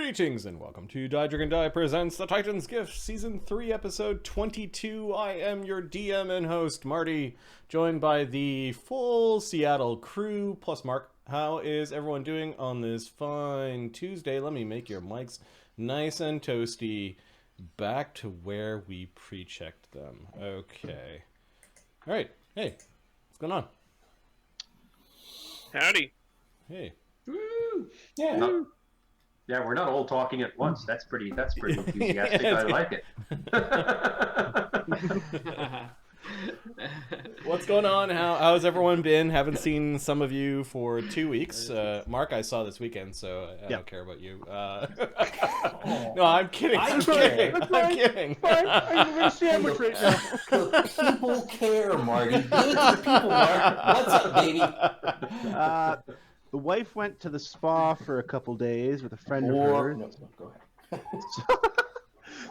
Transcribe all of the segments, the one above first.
Greetings and welcome to Die Dragon Die presents The Titan's Gift, Season 3, Episode 22. I am your DM and host, Marty, joined by the full Seattle crew, plus Mark. How is everyone doing on this fine Tuesday? Let me make your mics nice and toasty. Back to where we pre-checked them. Okay. Alright. Hey, what's going on? Howdy. Hey. Woo! Yeah. Yeah, we're not all talking at once. That's pretty enthusiastic. I like it. What's going on? How's everyone been? Haven't seen some of you for 2 weeks. Mark, I saw this weekend, so I don't care about you. No, I'm kidding. I'm kidding. I'm having a sandwich right now. People care, Marty. Give it to the people, Mark. What's up, baby? The wife went to the spa for a couple days with a friend of hers. No, go ahead.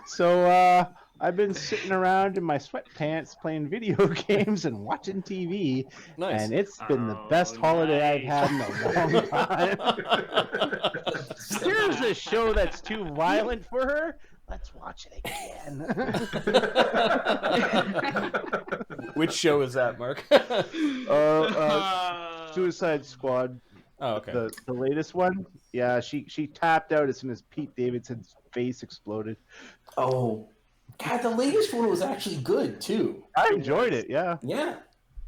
So I've been sitting around in my sweatpants playing video games and watching TV. Nice. And it's been the best holiday I've had in a long time. Here's a show that's too violent for her. Let's watch it again. Which show is that, Mark? Suicide Squad. Oh, okay. The latest one. Yeah, she tapped out as soon as Pete Davidson's face exploded. Oh, God, the latest one was actually good, too. I enjoyed it, yeah. Yeah.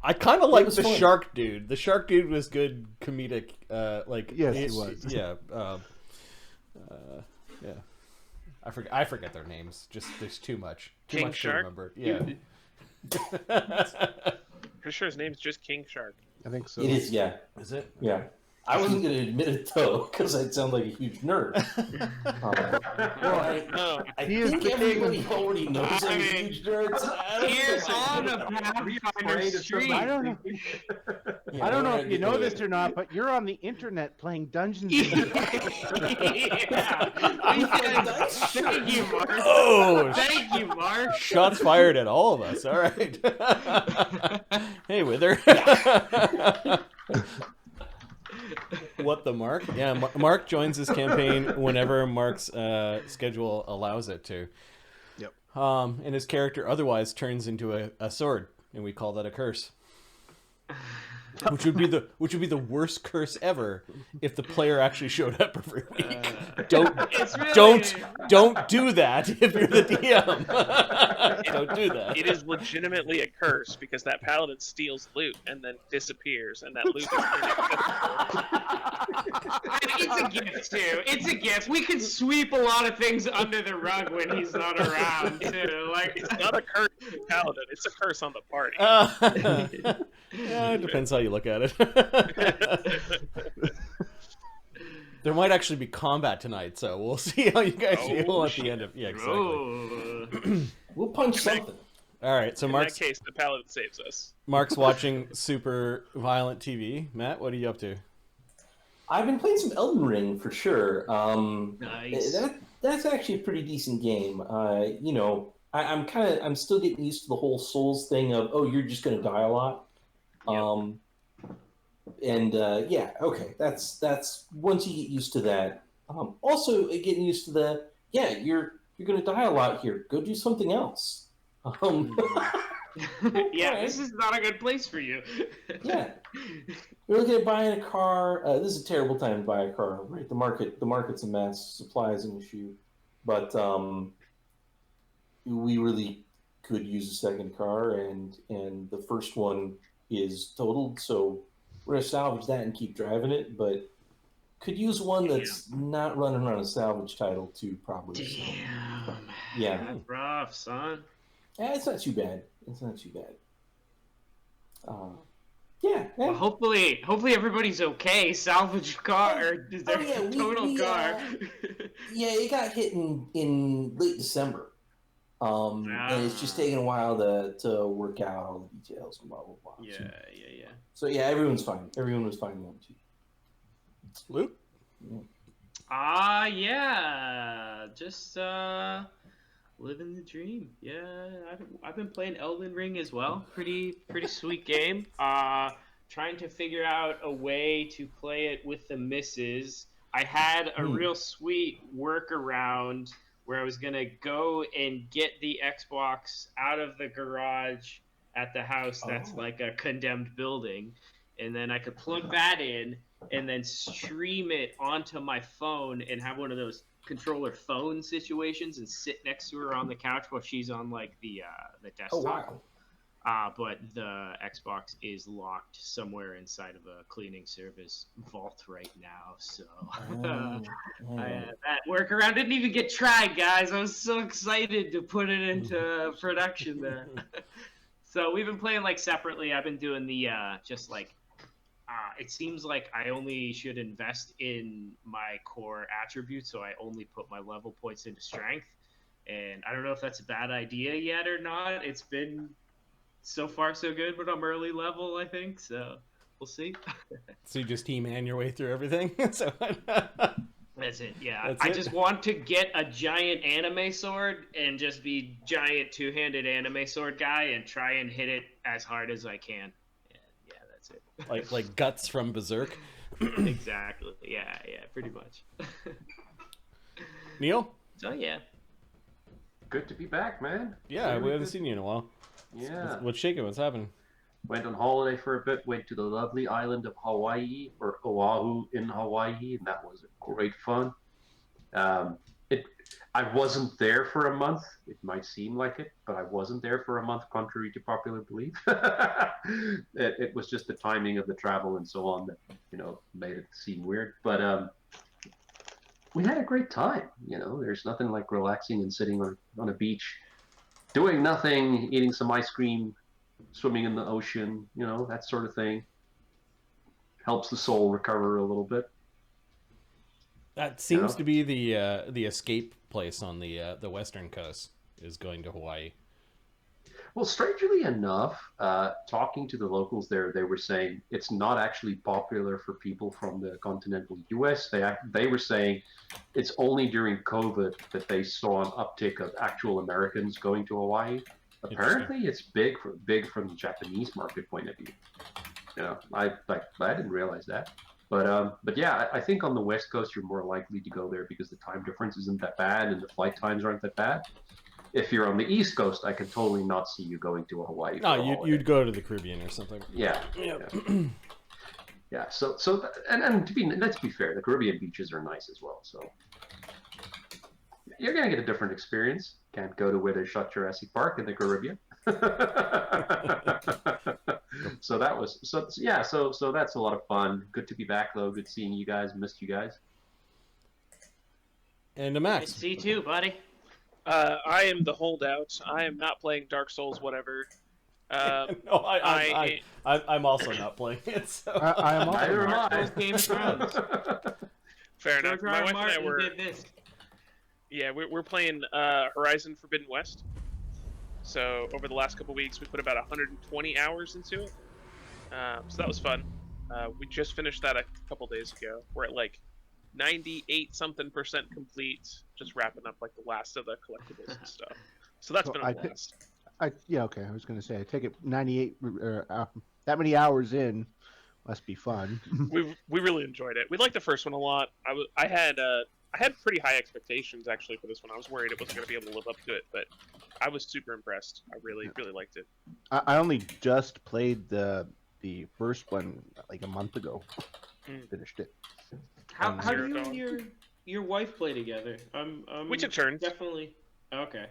I kind of like the fun. shark dude. The shark dude was good comedic. Yes, he was. Yeah. Yeah. I forget their names. Just there's too much. Too King much Shark? to remember. Yeah. Pretty sure his name's just King Shark. I think so. It is, yeah. Is it? Yeah. I wasn't going to admit it, though, because I'd sound like a huge nerd. I think everybody already knows I'm a huge nerd. You're on a Pathfinder street. I don't know. I don't know if you know this or not, but you're on the internet playing Dungeons and Dragons. Thank you, Mark. Oh, Thank you, Mark. shots fired at all of us. All right. Hey, Wither. What the Mark? Yeah, Mark joins this campaign whenever Mark's schedule allows it to. Yep. And his character otherwise turns into a sword, and we call that a curse. Which would be the worst curse ever if the player actually showed up every week. Don't do that if you're the DM. Don't do that. It is legitimately a curse because that paladin steals loot and then disappears, and that loot is It's a gift, too. It's a gift. We can sweep a lot of things under the rug when he's not around, too. Like, It's not a curse on the paladin, it's a curse on the party. Yeah, it depends how you look at it. There might actually be combat tonight, so we'll see how you guys feel at the end of. Yeah, exactly. oh. We'll punch something. All right, so In Mark's that case, the paladin saves us. watching super violent TV. Matt, what are you up to? I've been playing some Elden Ring, for sure. Nice. That's actually a pretty decent game. I'm still getting used to the whole Souls thing of, oh, you're just going to die a lot. Yep. That's once you get used to that. Also, getting used to you're going to die a lot here. Go do something else. Yeah, this is not a good place for you. Yeah, we're looking at buying a car. This is a terrible time to buy a car, right? The market's a mess. Supply is an issue, but we really could use a second car, and the first one is totaled, so we're gonna salvage that and keep driving it, but could use one that's not running on a salvage title too, probably. Damn. Yeah. That's rough, son. Yeah, it's not too bad. Well, hopefully everybody's okay. Salvage car or total car. Yeah, it got hit in late December. And it's just taking a while to work out all the details and blah blah blah. Yeah. So yeah, everyone's fine. Everyone was fine then too. Luke? Yeah. Just living the dream. Yeah, I've been playing Elden Ring as well. Pretty sweet game. Trying to figure out a way to play it with the missus. I had a real sweet workaround where I was gonna go and get the Xbox out of the garage at the house that's like a condemned building, and then I could plug that in and then stream it onto my phone and have one of those controller phone situations and sit next to her on the couch while she's on like the desktop. Oh wow. But the Xbox is locked somewhere inside of a cleaning service vault right now. So that workaround didn't even get tried, guys. I was so excited to put it into production there. So we've been playing like separately. I've been doing the just like it seems like I only should invest in my core attributes, so I only put my level points into strength. And I don't know if that's a bad idea yet or not. It's been so far so good, but I'm early level, I think, so we'll see. So you just He-Man your way through everything? So That's it, yeah. That's I it? just want to get a giant anime sword and just be giant two-handed anime sword guy and try and hit it as hard as I can. Yeah, that's it. like Guts from Berserk. Exactly. Yeah, pretty much. Neil? So yeah. Good to be back, man. Yeah, Very we haven't good. seen you in a while. Yeah. What's shaking? What's happening? Went on holiday for a bit, went to the lovely island of Hawaii, or Oahu in Hawaii, and that was great fun. I wasn't there for a month. It might seem like it, but I wasn't there for a month, contrary to popular belief. It was just the timing of the travel and so on that, made it seem weird. But we had a great time. There's nothing like relaxing and sitting on a beach, doing nothing, eating some ice cream, swimming in the ocean, that sort of thing. Helps the soul recover a little bit. That seems to be the escape place on the western coast, is going to Hawaii. Well, strangely enough, talking to the locals there, they were saying it's not actually popular for people from the continental U.S. They were saying it's only during COVID that they saw an uptick of actual Americans going to Hawaii. Apparently, it's big from the Japanese market point of view. I didn't realize that. But yeah, I think on the West Coast you're more likely to go there because the time difference isn't that bad and the flight times aren't that bad. If you're on the East Coast, I can totally not see you going to Hawaii. No, you'd go to the Caribbean or something. Yeah. Yeah. So let's be fair, the Caribbean beaches are nice as well. So you're gonna get a different experience. Can't go to where they shot Jurassic Park in the Caribbean. So that's a lot of fun. Good to be back though. Good seeing you guys. Missed you guys. And Max. Nice to see you too, buddy. I am the holdout. I am not playing Dark Souls, whatever. No, I'm also not playing it. So. I am also Neither am not. I. Those Game of Thrones. Fair enough. George My R. wife and I Martin were. did this. Yeah, we're playing Horizon Forbidden West. So over the last couple weeks, we put about 120 hours into it. So that was fun. We just finished that a couple days ago. We're at like 98% complete, just wrapping up like the last of the collectibles and stuff. So that's been a blast. Okay. I was going to say, I take it 98 that many hours in must be fun. We really enjoyed it. We liked the first one a lot. I had pretty high expectations actually for this one. I was worried it wasn't going to be able to live up to it, but I was super impressed. I really liked it. I only just played the first one like a month ago. Finished it. How do Zero you Dawn. and your wife play together? We took turns. Definitely. Okay.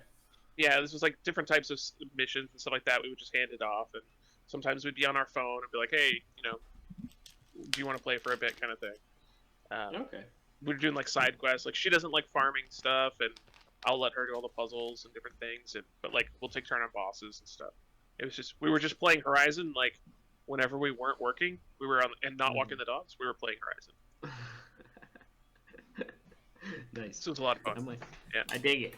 Yeah, this was like different types of missions and stuff like that. We would just hand it off, and sometimes we'd be on our phone and be like, "Hey, do you want to play for a bit?" kind of thing. Okay. We were doing like side quests. Like she doesn't like farming stuff, and I'll let her do all the puzzles and different things. But like we'll take turn on bosses and stuff. It was just we were just playing Horizon. Like whenever we weren't working, we were and not walking the dogs. We were playing Horizon. Nice. So it was a lot of fun. I'm like, Yeah. I dig it.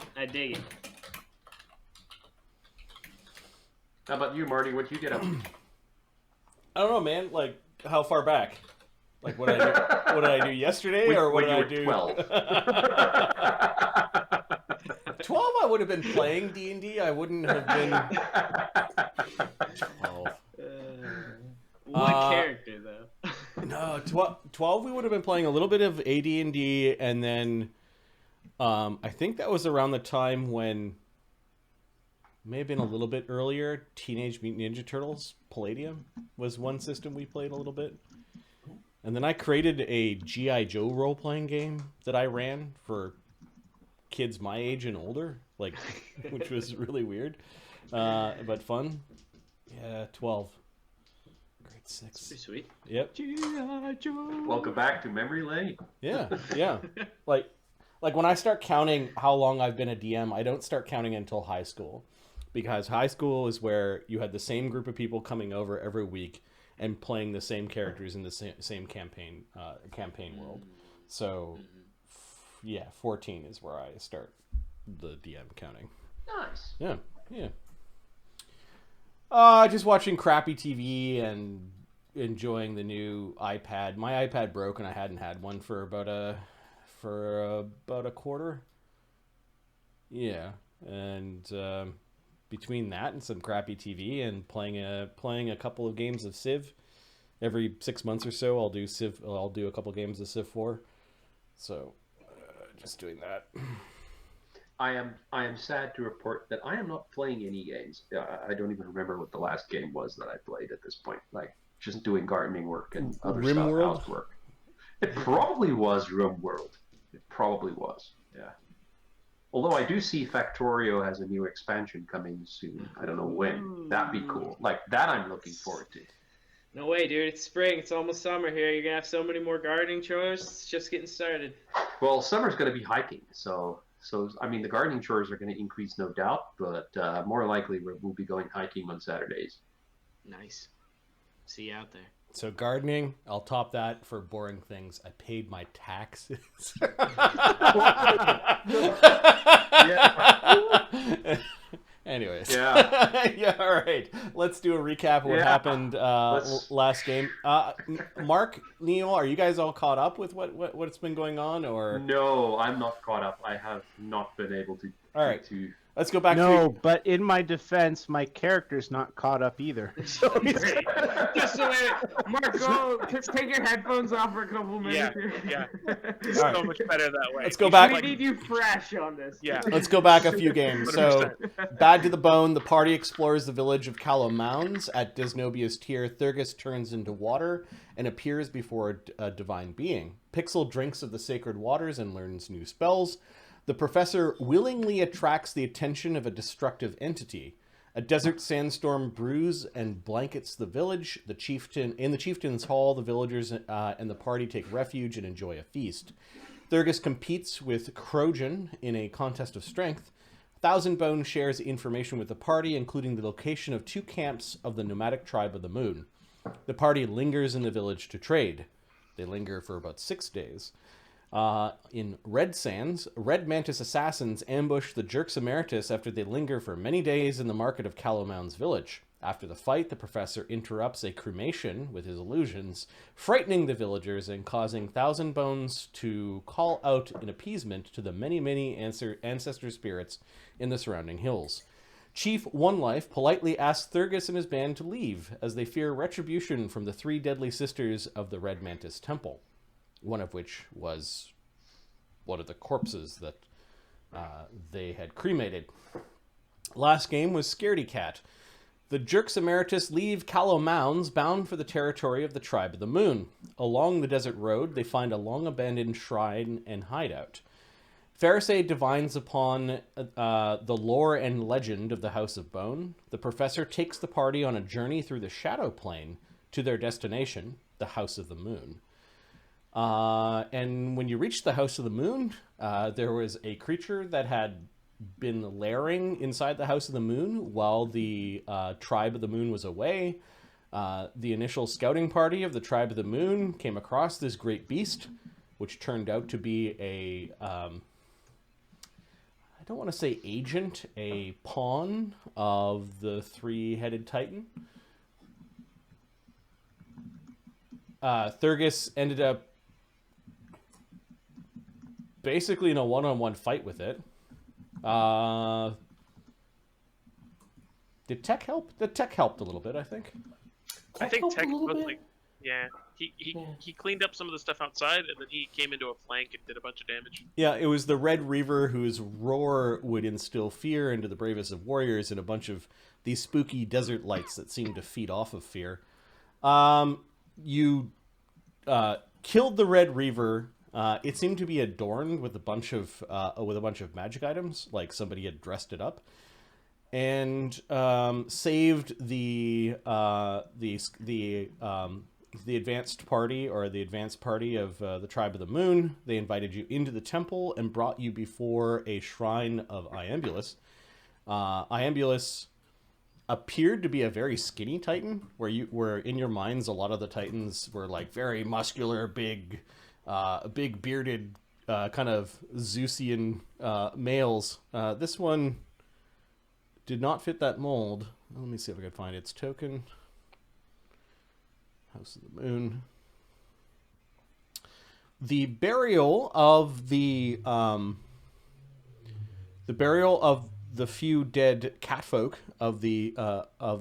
How about you, Marty? What'd you get up to? I don't know, man. Like, how far back? Like, what did I do yesterday, or what when did you I were do? 12. 12, I would have been playing D&D. I wouldn't have been 12. What character though? No, 12 we would have been playing a little bit of AD&D, and then I think that was around the time when, may have been a little bit earlier, Teenage Mutant Ninja Turtles Palladium was one system we played a little bit. And then I created a G.I. Joe role-playing game that I ran for kids my age and older, like, which was really weird, but fun. Yeah, 12. Grade 6. Pretty sweet. Yep. G.I. Joe. Welcome back to memory lane. Yeah, yeah. Like when I start counting how long I've been a DM, I don't start counting until high school, because high school is where you had the same group of people coming over every week and playing the same characters in the same campaign world. So, yeah, 14 is where I start the DM counting. Nice. Yeah, yeah. Just watching crappy TV and enjoying the new iPad. My iPad broke, and I hadn't had one for about a quarter. Yeah, and between that and some crappy TV and playing a couple of games of Civ every 6 months or so, I'll do a couple games of Civ 4. So, just doing that. I am sad to report that I am not playing any games. I don't even remember what the last game was that I played at this point. Like, just doing gardening work and other RimWorld? stuff, housework. It probably was RimWorld. It probably was. Yeah. Although I do see Factorio has a new expansion coming soon. I don't know when. That'd be cool. Like, that I'm looking forward to. No way, dude. It's spring. It's almost summer here. You're going to have so many more gardening chores. It's just getting started. Well, summer's going to be hiking, so I mean, the gardening chores are going to increase, no doubt, but more likely we'll be going hiking on Saturdays. Nice. See you out there. So gardening, I'll top that for boring things. I paid my taxes. Anyways. Yeah. Yeah, all right. Let's do a recap of what happened last game. Mark, Neil, are you guys all caught up with what's been going on? Or No, I'm not caught up. I have not been able to. All right. To... Let's go back No, to... but in my defense, my character's not caught up either. So he's... Just so Mark, go take your headphones off for a couple minutes. Yeah. It's so much better that way. Let's go back. We need you fresh on this. Yeah. Let's go back a few games. So, bad to the bone, the party explores the village of Callow Mounds. At Disnobia's tier, Thurgus turns into water and appears before a divine being. Pixel drinks of the sacred waters and learns new spells. The professor willingly attracts the attention of a destructive entity. A desert sandstorm brews and blankets the village. In the chieftain's hall, the villagers and the party take refuge and enjoy a feast. Thurgus competes with Crojan in a contest of strength. Thousand Bone shares information with the party, including the location of 2 camps of the nomadic tribe of the Moon. The party lingers in the village to trade. They linger for about 6 days. In Red Sands, Red Mantis assassins ambush the Jerks Emeritus after they linger for many days in the market of Callowmounds village. After the fight, the professor interrupts a cremation with his illusions, frightening the villagers and causing Thousand Bones to call out in appeasement to the many ancestor spirits in the surrounding hills. Chief One Life politely asks Thurgus and his band to leave, as they fear retribution from the 3 deadly sisters of the Red Mantis Temple, one of which was one of the corpses that they had cremated. Last game was Scaredy Cat. The Jerks Emeritus leave Callow Mounds, bound for the territory of the Tribe of the Moon. Along the desert road, they find a long-abandoned shrine and hideout. Pharisee divines upon the lore and legend of the House of Bone. The professor takes the party on a journey through the Shadow Plane to their destination, the House of the Moon. And when you reach the House of the Moon, there was a creature that had been lairing inside the House of the Moon while the Tribe of the Moon was away. The initial scouting party of the Tribe of the Moon came across this great beast, which turned out to be a, I don't want to say agent, a pawn of the 3-headed Titan. Thurgus ended up basically in a one-on-one fight with it. Did tech help? The tech helped a little bit, I think. I think tech was like Yeah, he cleaned up some of the stuff outside, and then he came into a flank and did a bunch of damage. Yeah, it was the Red Reaver whose roar would instill fear into the bravest of warriors and a bunch of these spooky desert lights that seemed to feed off of fear. You killed the Red Reaver. It seemed to be adorned with a bunch of magic items, like somebody had dressed it up, and saved the advanced party, or the advanced party of the Tribe of the Moon. They invited you into the temple and brought you before a shrine of Iambulus. Iambulus appeared to be a very skinny Titan, where in your minds a lot of the Titans were like very muscular, big bearded, kind of Zeusian males. This one did not fit that mold. Let me see if I can find its token. House of the Moon. The burial of the few dead catfolk of the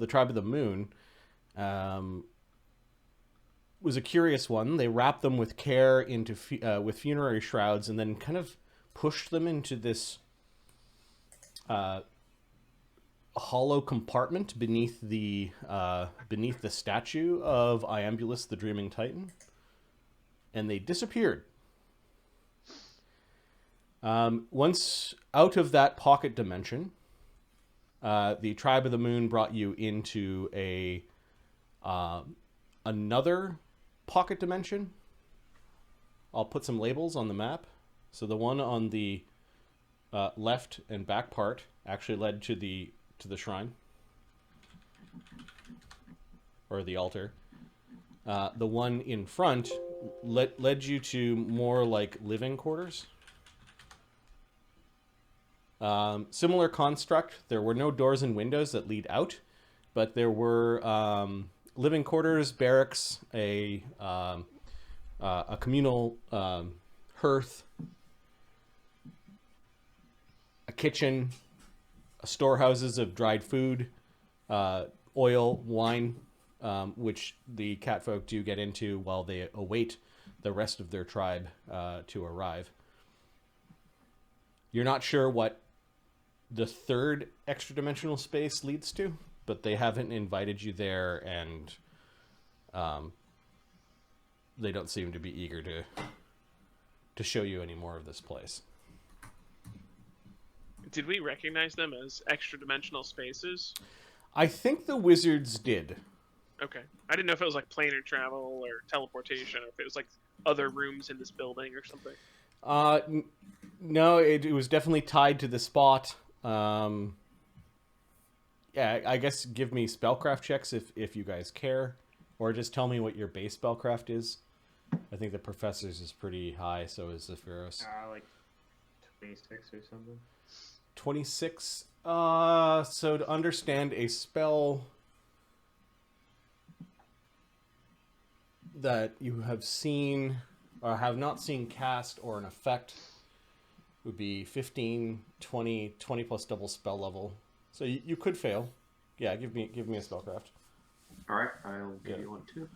Tribe of the Moon was a curious one. They wrapped them with care into with funerary shrouds, and then kind of pushed them into this hollow compartment beneath the statue of Iambulus, the Dreaming Titan, and they disappeared. Once out of that pocket dimension, the Tribe of the Moon brought you into another pocket dimension. I'll put some labels on the map. So the one on the left and back part actually led to the shrine, or the altar. The one in front led you to more like living quarters. Similar construct. There were no doors and windows that lead out, but there were living quarters, barracks, a communal hearth, a kitchen, storehouses of dried food, oil, wine, which the catfolk do get into while they await the rest of their tribe to arrive. You're not sure what the third extra-dimensional space leads to, but they haven't invited you there, and they don't seem to be eager to show you any more of this place. Did we recognize them as extra-dimensional spaces? I think the wizards did. Okay. I didn't know if it was like planar travel or teleportation, or if it was like other rooms in this building or something. No, it was definitely tied to the spot. Yeah, I guess give me spellcraft checks if you guys care, or just tell me what your base spellcraft is. I think the professor's is pretty high, so is Zephyros. Like 26 or something. 26. So to understand a spell that you have seen or have not seen cast or an effect would be 15, 20 plus double spell level. So you could fail. Yeah, give me a spellcraft. All right, I'll give you one too.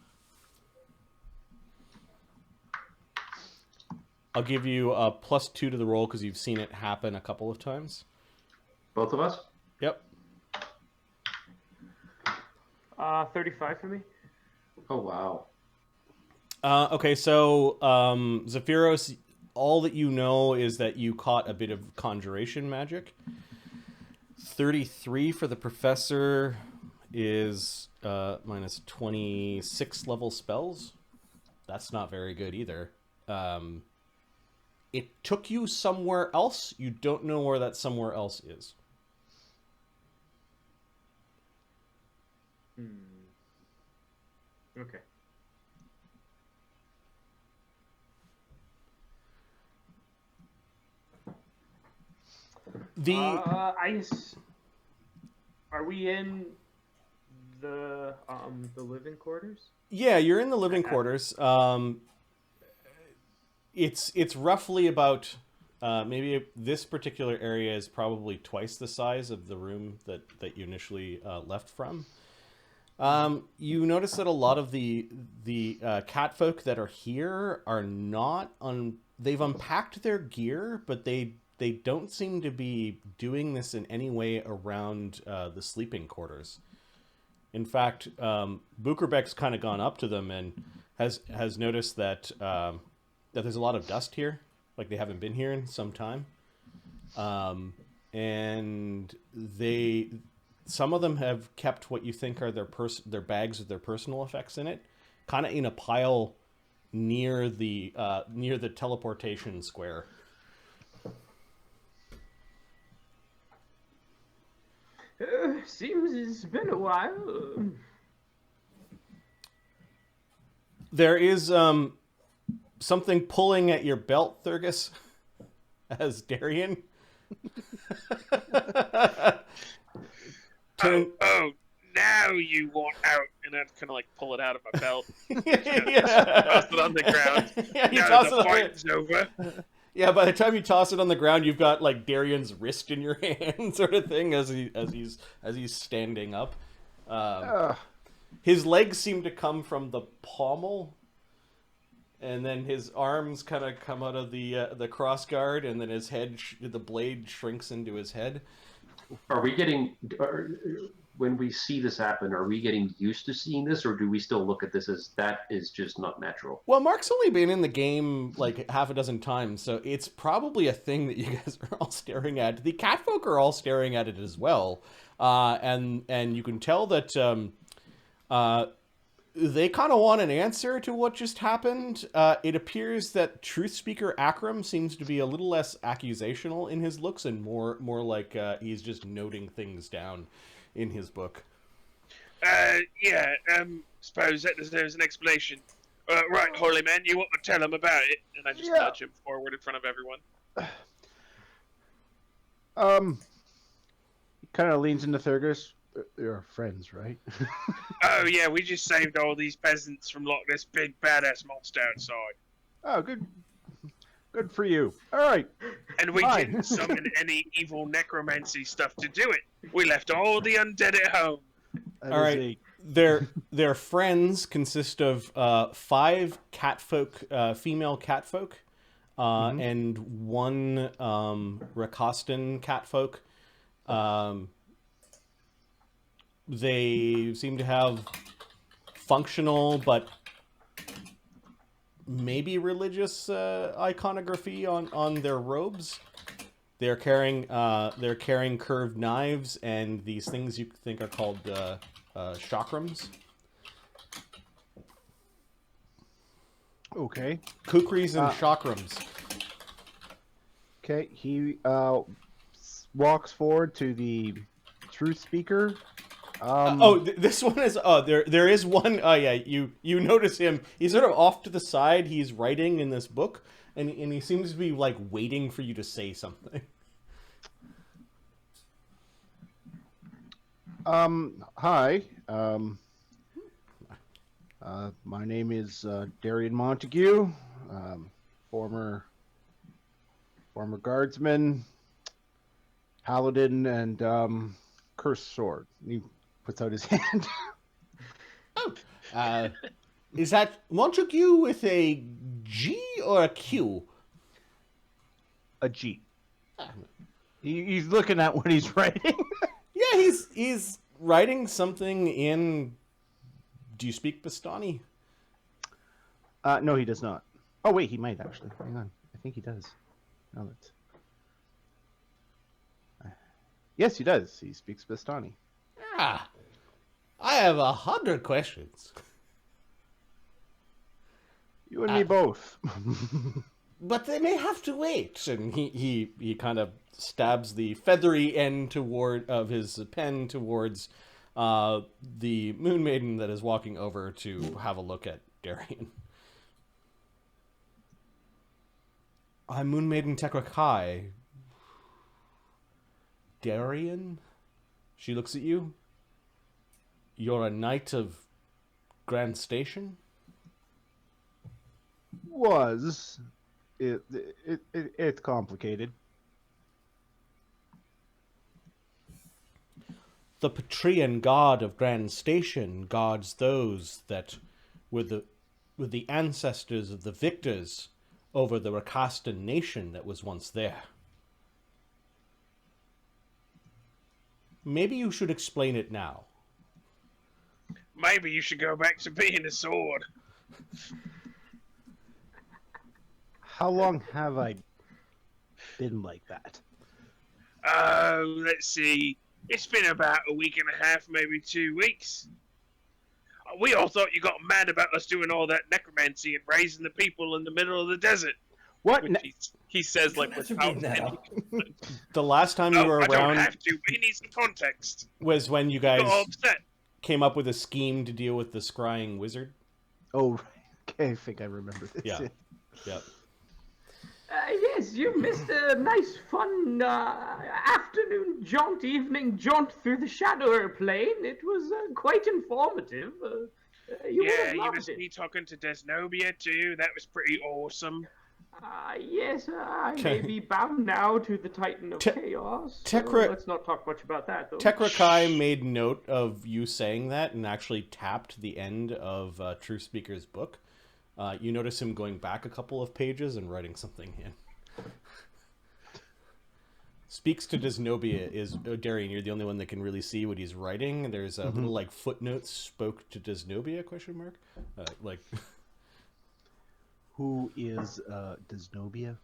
I'll give you a +2 to the roll because you've seen it happen a couple of times. Both of us? Yep. 35 for me. Oh, wow. Okay, so Zephyros, all that you know is that you caught a bit of conjuration magic. 33 for the professor is minus 26 level spells. That's not very good either. It took you somewhere else. You don't know where that somewhere else is. Okay. Are we in the living quarters? Yeah, you're in the living quarters. It's roughly about maybe this particular area is probably twice the size of the room that you initially left from. You notice that a lot of the catfolk that are here are not on. They've unpacked their gear, but they don't seem to be doing this in any way around the sleeping quarters. In fact, Bukerbeck's kind of gone up to them and has noticed that that there's a lot of dust here, like they haven't been here in some time, and some of them have kept what you think are their bags with their personal effects in it, kind of in a pile near the teleportation square. Seems it's been a while. There is something pulling at your belt, Thurgus, as Darian. Oh, now you want out, and I'd kind of like pull it out of my belt. Yeah. Toss it on the ground. Yeah, you now toss the it on fight's over. Yeah, by the time you toss it on the ground, you've got like Darian's wrist in your hand, sort of thing, as he's standing up. His legs seem to come from the pommel, and then his arms kind of come out of the cross guard, and then his head, the blade shrinks into his head. Are we getting, when we see this happen, are we getting used to seeing this, or do we still look at this as that is just not natural? Well, Mark's only been in the game like half a dozen times, so it's probably a thing that you guys are all staring at. The catfolk are all staring at it as well, and you can tell that they kind of want an answer to what just happened. It appears that truth speaker Akram seems to be a little less accusational in his looks and more like he's just noting things down in his book. Suppose that deserves an explanation. Right, Holy Man, you want to tell him about it? And I just nudge him forward in front of everyone. He kind of leans into Thurgus. You're friends, right? Oh, yeah, we just saved all these peasants from this big badass monster outside. Oh, good. Good for you. All right. And we Fine. didn't summon any evil necromancy stuff to do it. We left all the undead at home. All right. Their friends consist of 5 catfolk, female catfolk, and 1 Rakostan catfolk. They seem to have functional but maybe religious iconography on their robes. They're carrying curved knives and these things you think are called chakrams. Okay. Kukris and chakrams. Okay. He walks forward to the truth speaker. This one is. There is one. Yeah, you notice him. He's sort of off to the side. He's writing in this book, and he seems to be like waiting for you to say something. Hi. My name is Darian Montague, former guardsman, paladin, and cursed sword. He puts out his hand. Is that Montague with a G or a Q? A G. He's looking at what he's writing. Yeah, he's writing something in. Do you speak Bastani? No, he does not. Oh wait, he might actually. Hang on, I think he does. No, that's. Yes, he does. He speaks Bastani. Ah, I have 100 questions. You and me both. But they may have to wait. And he kind of stabs the feathery end of his pen towards the Moon Maiden that is walking over to have a look at Darian. I'm Moon Maiden Tekrakai. Darian? She looks at you. You're a knight of Grand Station? It's complicated. the Patreon god of Grand Station guards those that were the ancestors of the victors over the Rakastan nation that was once there. Maybe you should explain it now. Maybe you should go back to being a sword. How long have I been like that? Let's see. It's been about a week and a half, maybe 2 weeks. We all thought you got mad about us doing all that necromancy and raising the people in the middle of the desert. What? He says like without that any... up. The last time you were I don't around have to, but he needs some context. was when you He got all guys upset. came up with a scheme to deal with the scrying wizard. Oh, okay, I think I remember this. Yeah. Yep. Yes, you missed a nice, fun afternoon evening jaunt through the Shadow plane. It was quite informative. You would Yeah, have you loved missed it. me talking to Desnobia too. That was pretty awesome. Yes, I may Okay. be bound now to the Titan of Chaos. Tekra- Let's not talk much about that, though. Tekrakai made note of you saying that and actually tapped the end of True Speaker's book. You notice him going back a couple of pages and writing something in. Speaks to Desnobia is Darian. You're the only one that can really see what he's writing. There's a little like footnotes. Spoke to Desnobia? ? Like Who is Desnobia?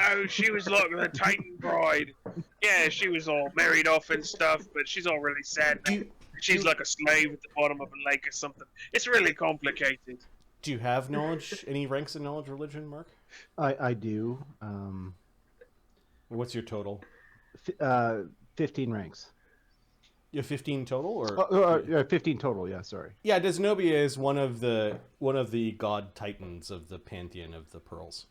Oh, she was like the Titan bride. Yeah, she was all married off and stuff, but she's all really sad now. She's like a slave at the bottom of a lake or something. It's really complicated. do you have knowledge? Any ranks in knowledge religion, Mark? I do. What's your total? 15 ranks. You have 15 total, or 15 total. Yeah, sorry. yeah, Desnobia is one of the god titans of the pantheon of the pearls.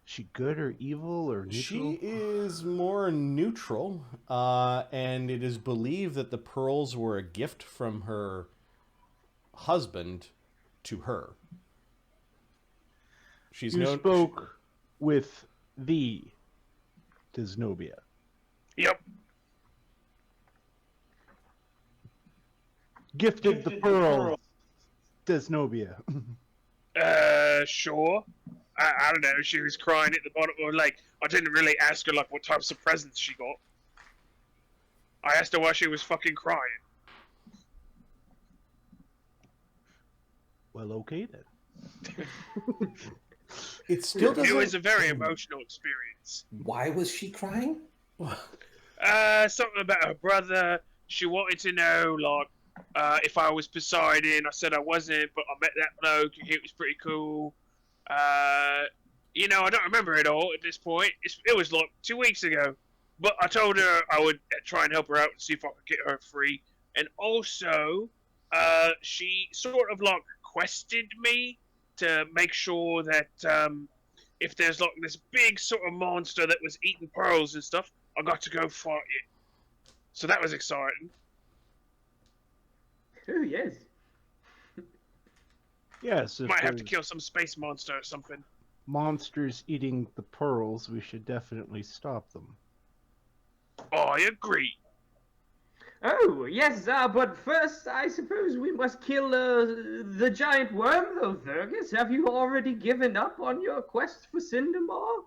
She good or evil or neutral? She is more neutral, and it is believed that the pearls were a gift from her husband to her. She's You known. spoke with the Desnobia. Yep. Gifted the pearl, Desnobia. Sure. I don't know. She was crying at the bottom, or like I didn't really ask her like what types of presents she got. I asked her why she was fucking crying. Well, okay then. It still It doesn't. was a very emotional experience. Why was she crying? Something about her brother. She wanted to know, like, if I was Poseidon. I said I wasn't, but I met that bloke. He was pretty cool. I don't remember it all at this point. It was like 2 weeks ago. But I told her I would try and help her out and see if I could get her free. And also, she sort of like quested me to make sure that if there's like this big sort of monster that was eating pearls and stuff, I got to go fight it. So that was exciting. Oh, yes. Yes, if Might have to there's kill some space monster or something. monsters eating the pearls, we should definitely stop them. I agree. Oh, yes, but first, I suppose we must kill the giant worm, though, Fergus. Have you already given up on your quest for Cindermar?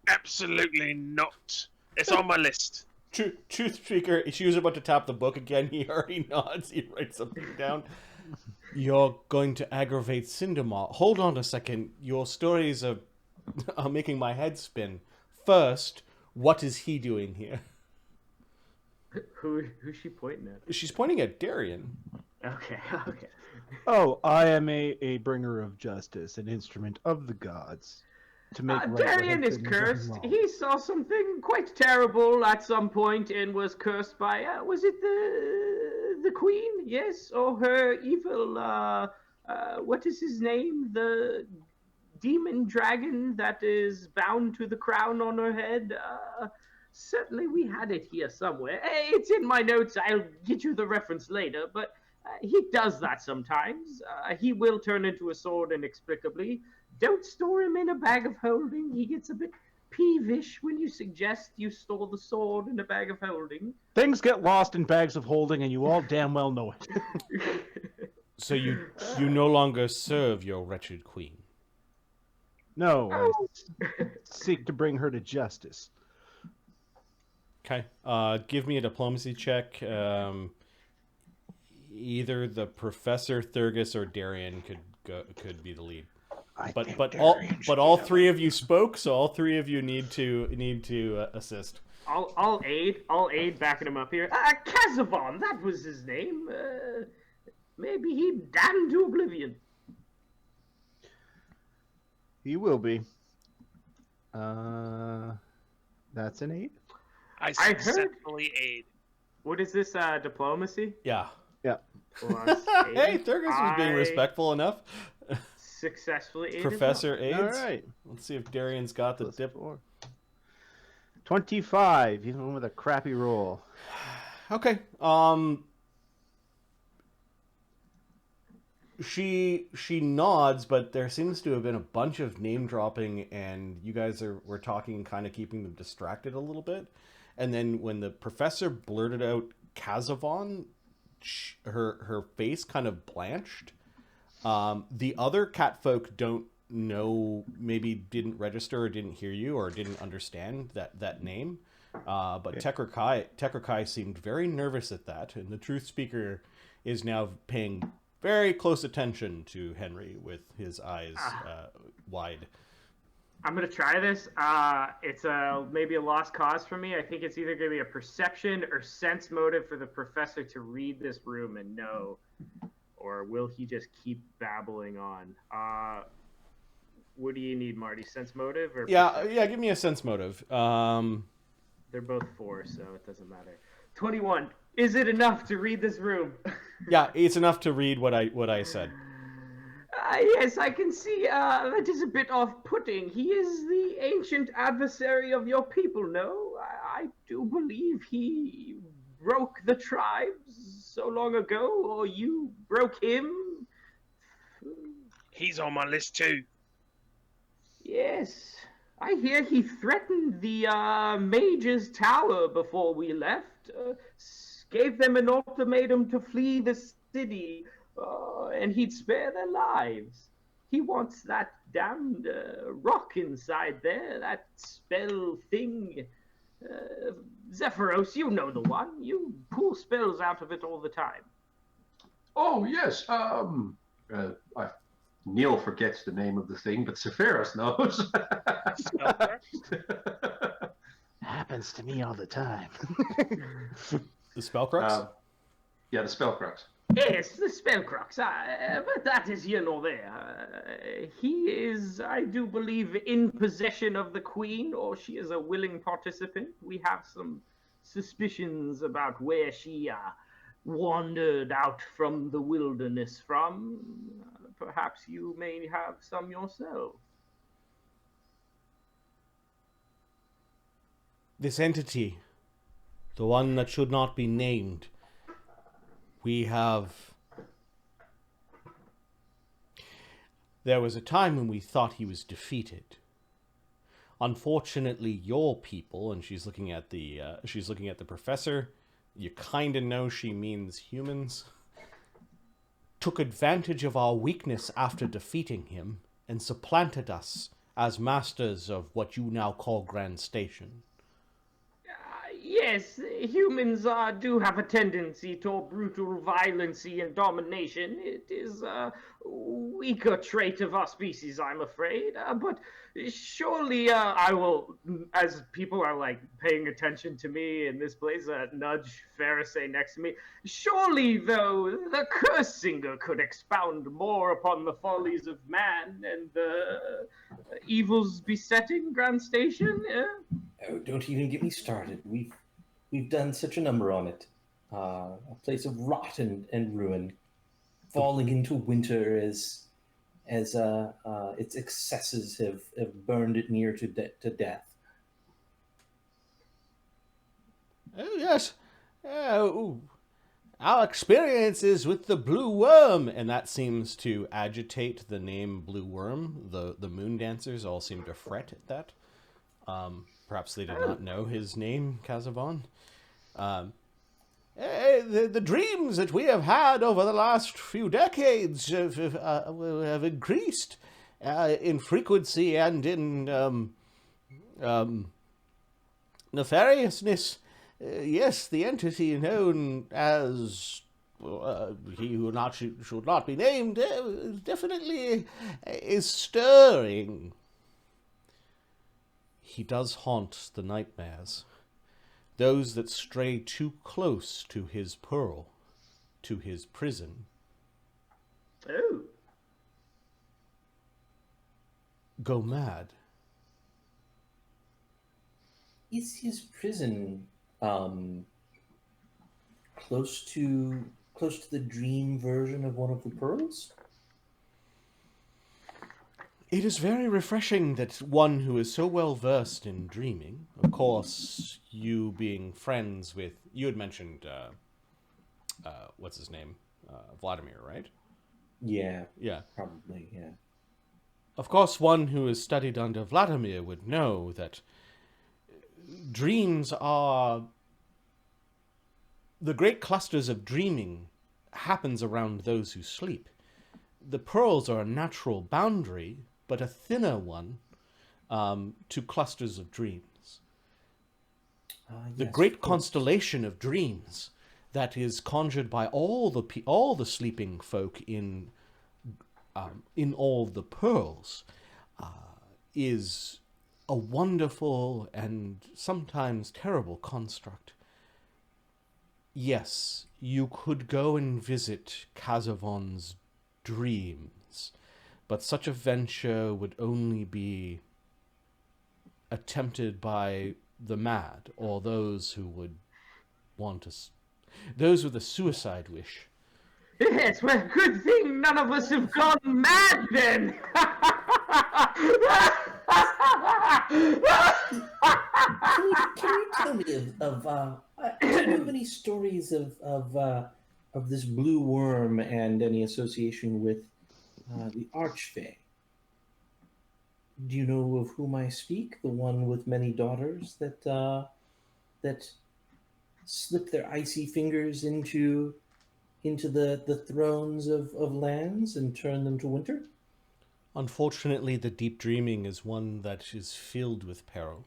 Absolutely not. It's on my list. Truth Speaker, she was about to tap the book again. He already nods. He writes something down. You're going to aggravate Cindermar. Hold on a second. Your stories are making my head spin. First, what is he doing here? Who's she pointing at? She's pointing at Darian. Okay, okay. Oh, I am a bringer of justice, an instrument of the gods. To make right what Darian has is been done cursed. wrong. He saw something quite terrible at some point and was cursed by, was it the queen? Yes, or her evil, what is his name? The demon dragon that is bound to the crown on her head? Certainly we had it here somewhere. It's in my notes. I'll get you the reference later, but he does that sometimes. He will turn into a sword inexplicably. Don't store him in a bag of holding. He gets a bit peevish when you suggest you stole the sword in a bag of holding. Things get lost in bags of holding, and you all damn well know it. So you no longer serve your wretched queen. No, I seek to bring her to justice. Okay. Give me a diplomacy check. Either the Professor, Thurgus, or Darian could be the lead. But all three of you spoke, so all three of you need to assist. I'll aid backing him up here. Kazavon, that was his name. Maybe he damned to oblivion. He will be. That's an 8. I I heard- successfully aid. What is this, diplomacy? Yeah. Plus Hey, eight. Thurgus was being I respectful enough. Successfully aided. Professor aids. All right. Let's see if Darian's got the Plus dip. 4. 25, even with a crappy roll. Okay. She nods, but there seems to have been a bunch of name dropping, and you guys were talking, kind of keeping them distracted a little bit. And then when the professor blurted out Kazavon, her face kind of blanched. The other catfolk don't know, maybe didn't register or didn't hear you or didn't understand that name. But Tekrakai seemed very nervous at that, and the truth speaker is now paying very close attention to Henry with his eyes wide. I'm gonna try this. It's maybe a lost cause for me. I think it's either gonna be a perception or sense motive for the professor to read this room and know, or will he just keep babbling on? What do you need, Marty? Sense motive or? Yeah. Give me a sense motive. They're both 4, so it doesn't matter. 21. Is it enough to read this room? Yeah, it's enough to read what I said. Yes, I can see that is a bit off-putting. He is the ancient adversary of your people, no? I do believe he broke the tribes so long ago, or you broke him? He's on my list too. Yes. I hear he threatened the Mage's Tower before we left, gave them an ultimatum to flee the city, and he'd spare their lives. He wants that damned rock inside there, that spell thing. Zephyros, you know the one. You pull spells out of it all the time. Oh, yes. Neil forgets the name of the thing, but Sephiroth knows. Happens to me all the time. The Spellcrux? Yeah, the Spellcrux. Yes, the Spellcrux, but that is here nor there. He is, I do believe, in possession of the Queen, or she is a willing participant. We have some suspicions about where she wandered out from the wilderness from. Perhaps you may have some yourself. This entity, the one that should not be named, there was a time when we thought he was defeated. Unfortunately, your people, and she's looking at the professor, you kind of know she means humans, took advantage of our weakness after defeating him and supplanted us as masters of what you now call Grand Station. Yes, humans do have a tendency toward brutal violence and domination. It is a weaker trait of our species, I'm afraid. But surely I will, as people are like paying attention to me in this place, nudge Pharisee next to me. Surely, though, the curse singer could expound more upon the follies of man and the evils besetting Grand Station. Oh, don't even get me started. We've done such a number on it. A place of rot and ruin, falling into winter as its excesses have burned it near to death. Oh, yes. Our experiences with the blue worm, and that seems to agitate the name blue worm. The moon dancers all seem to fret at that. Perhaps they did not know his name, Kazavon. The dreams that we have had over the last few decades have increased in frequency and in nefariousness. Yes, the entity known as he who should not be named definitely is stirring. He does haunt the nightmares, those that stray too close to his pearl, to his prison. Oh. Go mad. Is his prison close to the dream version of one of the pearls? It is very refreshing that one who is so well versed in dreaming, of course, you being friends with, you had mentioned, what's his name? Vladimir, right? Yeah. Yeah. Probably, yeah. Of course, one who has studied under Vladimir would know that dreams are... The great clusters of dreaming happens around those who sleep. The pearls are a natural boundary, but a thinner one to clusters of dreams. The Yes, great of course. constellation of dreams that is conjured by all the sleeping folk in all the pearls is a wonderful and sometimes terrible construct. Yes, you could go and visit Kazavon's dreams, but such a venture would only be attempted by the mad or those who would want to... Those with a suicide wish. Yes, well, good thing none of us have gone mad then. Can you tell me do you have any stories of this blue worm and any association with the Archfey? Do you know of whom I speak? The one with many daughters that slip their icy fingers into the thrones of lands and turn them to winter? Unfortunately, the deep dreaming is one that is filled with peril.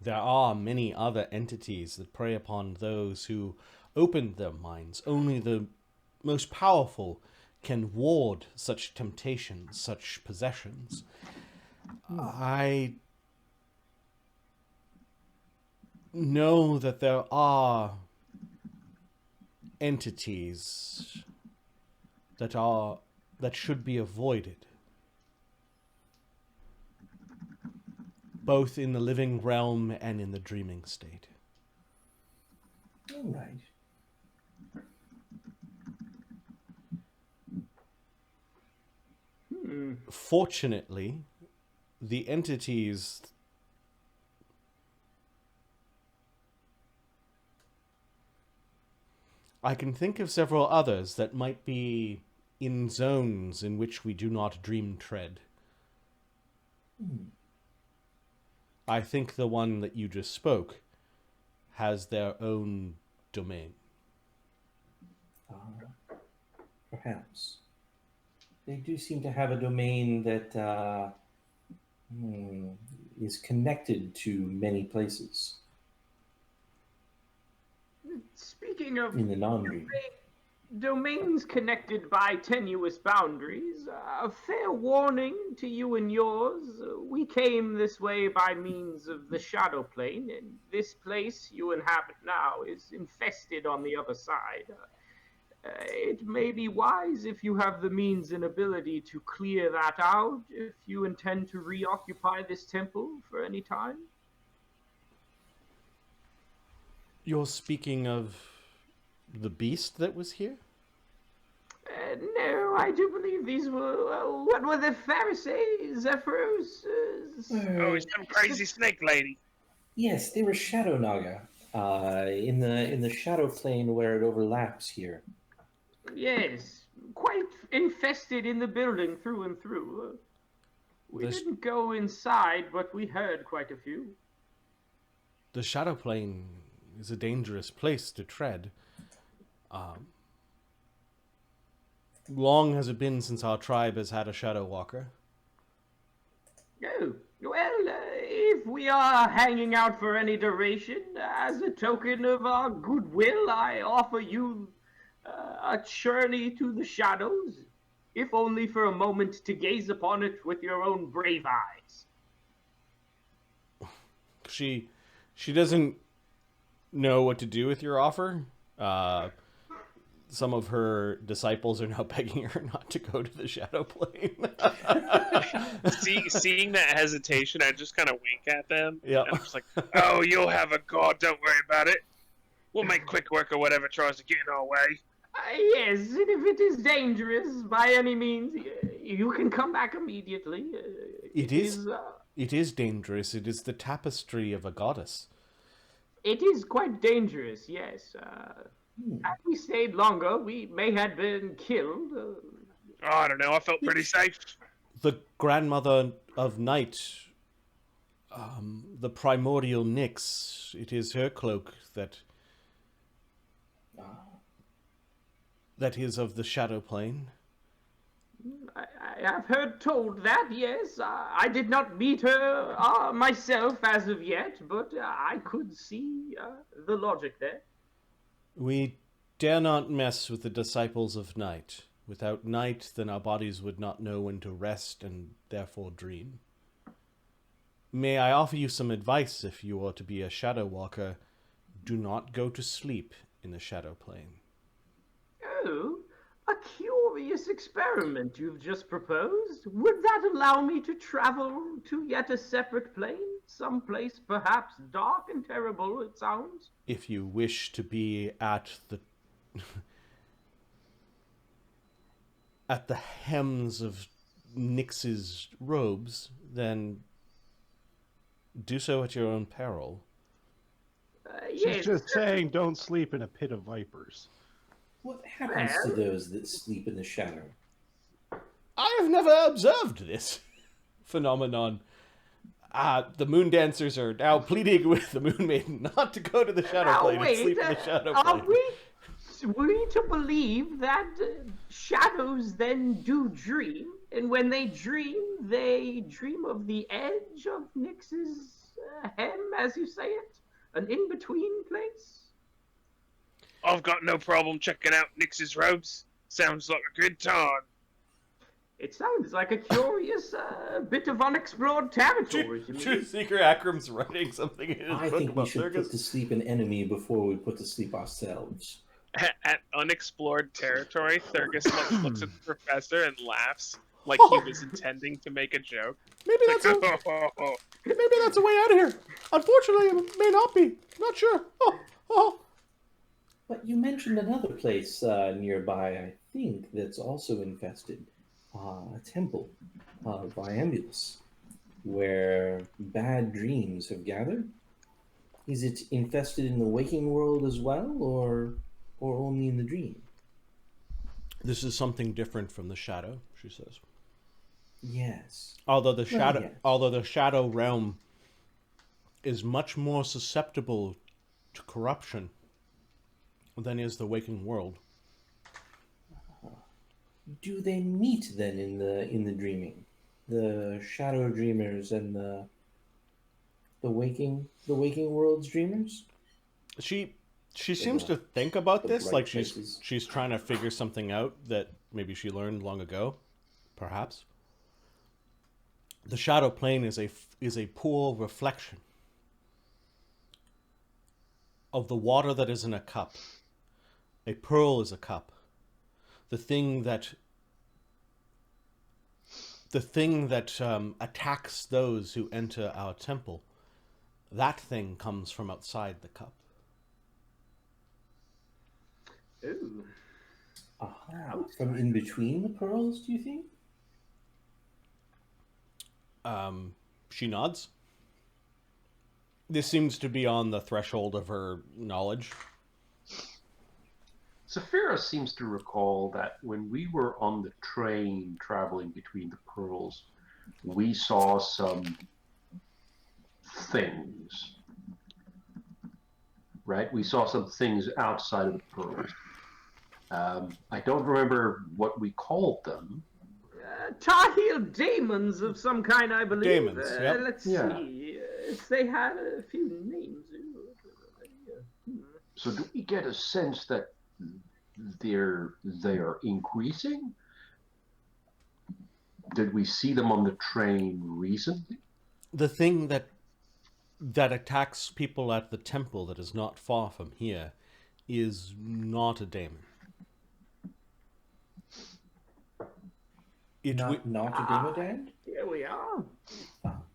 There are many other entities that prey upon those who open their minds. Only the most powerful can ward such temptations, such possessions. I know that there are entities that should be avoided, both in the living realm and in the dreaming state. All right. Fortunately, the entities I can think of several others that might be in zones in which we do not dream tread. I think the one that you just spoke has their own domain. Perhaps. They do seem to have a domain that is connected to many places Speaking of in the non-dream. domains connected by tenuous boundaries, a fair warning to you and yours. We came this way by means of the shadow plane, and this place you inhabit now is infested on the other side. It may be wise if you have the means and ability to clear that out if you intend to reoccupy this temple for any time. You're speaking of the beast that was here? No, I do believe these were, what were the Pharisees, Zephyros? Oh, it's some crazy snake lady. Yes, they were Shadow Naga in the shadow plane where it overlaps here. Yes, quite infested in the building through and through. We This- didn't go inside, but we heard quite a few. The shadow plane is a dangerous place to tread. Long has it been since our tribe has had a shadow walker? Oh, well, if we are hanging out for any duration, as a token of our goodwill, I offer you a journey to the shadows, if only for a moment to gaze upon it with your own brave eyes. She doesn't know what to do with your offer. Some of her disciples are now begging her not to go to the shadow plane. Seeing that hesitation, I just kind of wink at them. Yeah. And I'm just like, oh, you'll have a god, don't worry about it. We'll make quick work of whatever tries to get in our way. Yes, and if it is dangerous by any means, you can come back immediately. It is dangerous. It is the tapestry of a goddess. It is quite dangerous, yes. Had we stayed longer, we may have been killed. Oh, I don't know, I felt pretty safe. The grandmother of night, the primordial Nyx, it is her cloak that is of the shadow plane. I have heard told that, yes. I did not meet her myself as of yet, but I could see the logic there. We dare not mess with the disciples of night. Without night, then our bodies would not know when to rest and therefore dream. May I offer you some advice if you are to be a shadow walker? Do not go to sleep in the shadow plane. Oh, a curious experiment you've just proposed. Would that allow me to travel to yet a separate plane? Someplace perhaps dark and terrible, it sounds. If you wish to be at the at the hems of Nyx's robes, then do so at your own peril. She's Yes, just saying don't sleep in a pit of vipers. What happens to those that sleep in the shadow? I have never observed this phenomenon. The moon dancers are now pleading with the moon maiden not to go to the shadow Now, plane wait, and sleep in the shadow are plane. we to believe that shadows then do dream, and when they dream of the edge of Nyx's hem, as you say it? An in-between place? I've got no problem checking out Nyx's robes. Sounds like a good time. It sounds like a curious bit of unexplored territory to me. True Seeker Akram's writing something in his I book think we about should circus. put to sleep an enemy before we put to sleep ourselves. At unexplored territory, Thurgus looks at the professor and laughs like he was intending to make a joke. Maybe that's a way out of here. Unfortunately, it may not be. Not sure. But you mentioned another place nearby, I think, that's also infested. A temple of Iambulus, where bad dreams have gathered. Is it infested in the waking world as well, or only in the dream? This is something different from the shadow, she says. Yes. Although the yes. shadow realm is much more susceptible to corruption than is the waking world. Do they meet then in the dreaming? The shadow dreamers and the waking world's dreamers? She seems to think about the this bright like places. she's trying to figure something out that maybe she learned long ago, perhaps. The shadow plane is a poor reflection of the water that is in a cup. A pearl is a cup. The thing that attacks those who enter our temple, that thing comes from outside the cup. Ooh. From in between the pearls, do you think? She nods. This seems to be on the threshold of her knowledge. Saphira seems to recall that when we were on the train traveling between the pearls, we saw some things. Right? We saw some things outside of the pearls. I don't remember what we called them. Tar-heel demons of some kind, I believe. Demons, yep. Let's Yeah. see. They had a few names. So do we get a sense that they are increasing? Did we see them on the train recently? The thing that attacks people at the temple that is not far from here is not a daemon. Not a Demodan? Here we are.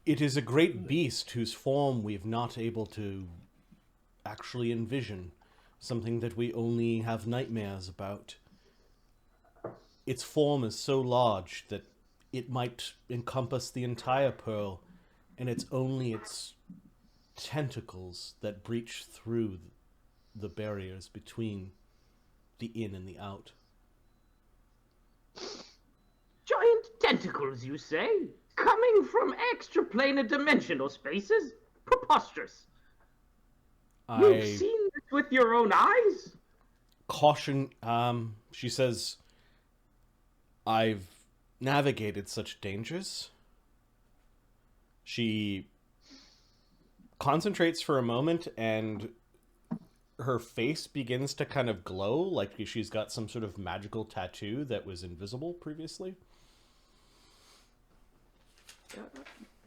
It is a great beast whose form we've not able to actually envision, something that we only have nightmares about. Its form is so large that it might encompass the entire pearl, and it's only its tentacles that breach through the barriers between the in and the out. Giant tentacles, you say? Coming from extraplanar dimensional spaces? Preposterous. You've seen this with your own eyes? Caution, she says, I've navigated such dangers. She concentrates for a moment, and her face begins to kind of glow, like she's got some sort of magical tattoo that was invisible previously.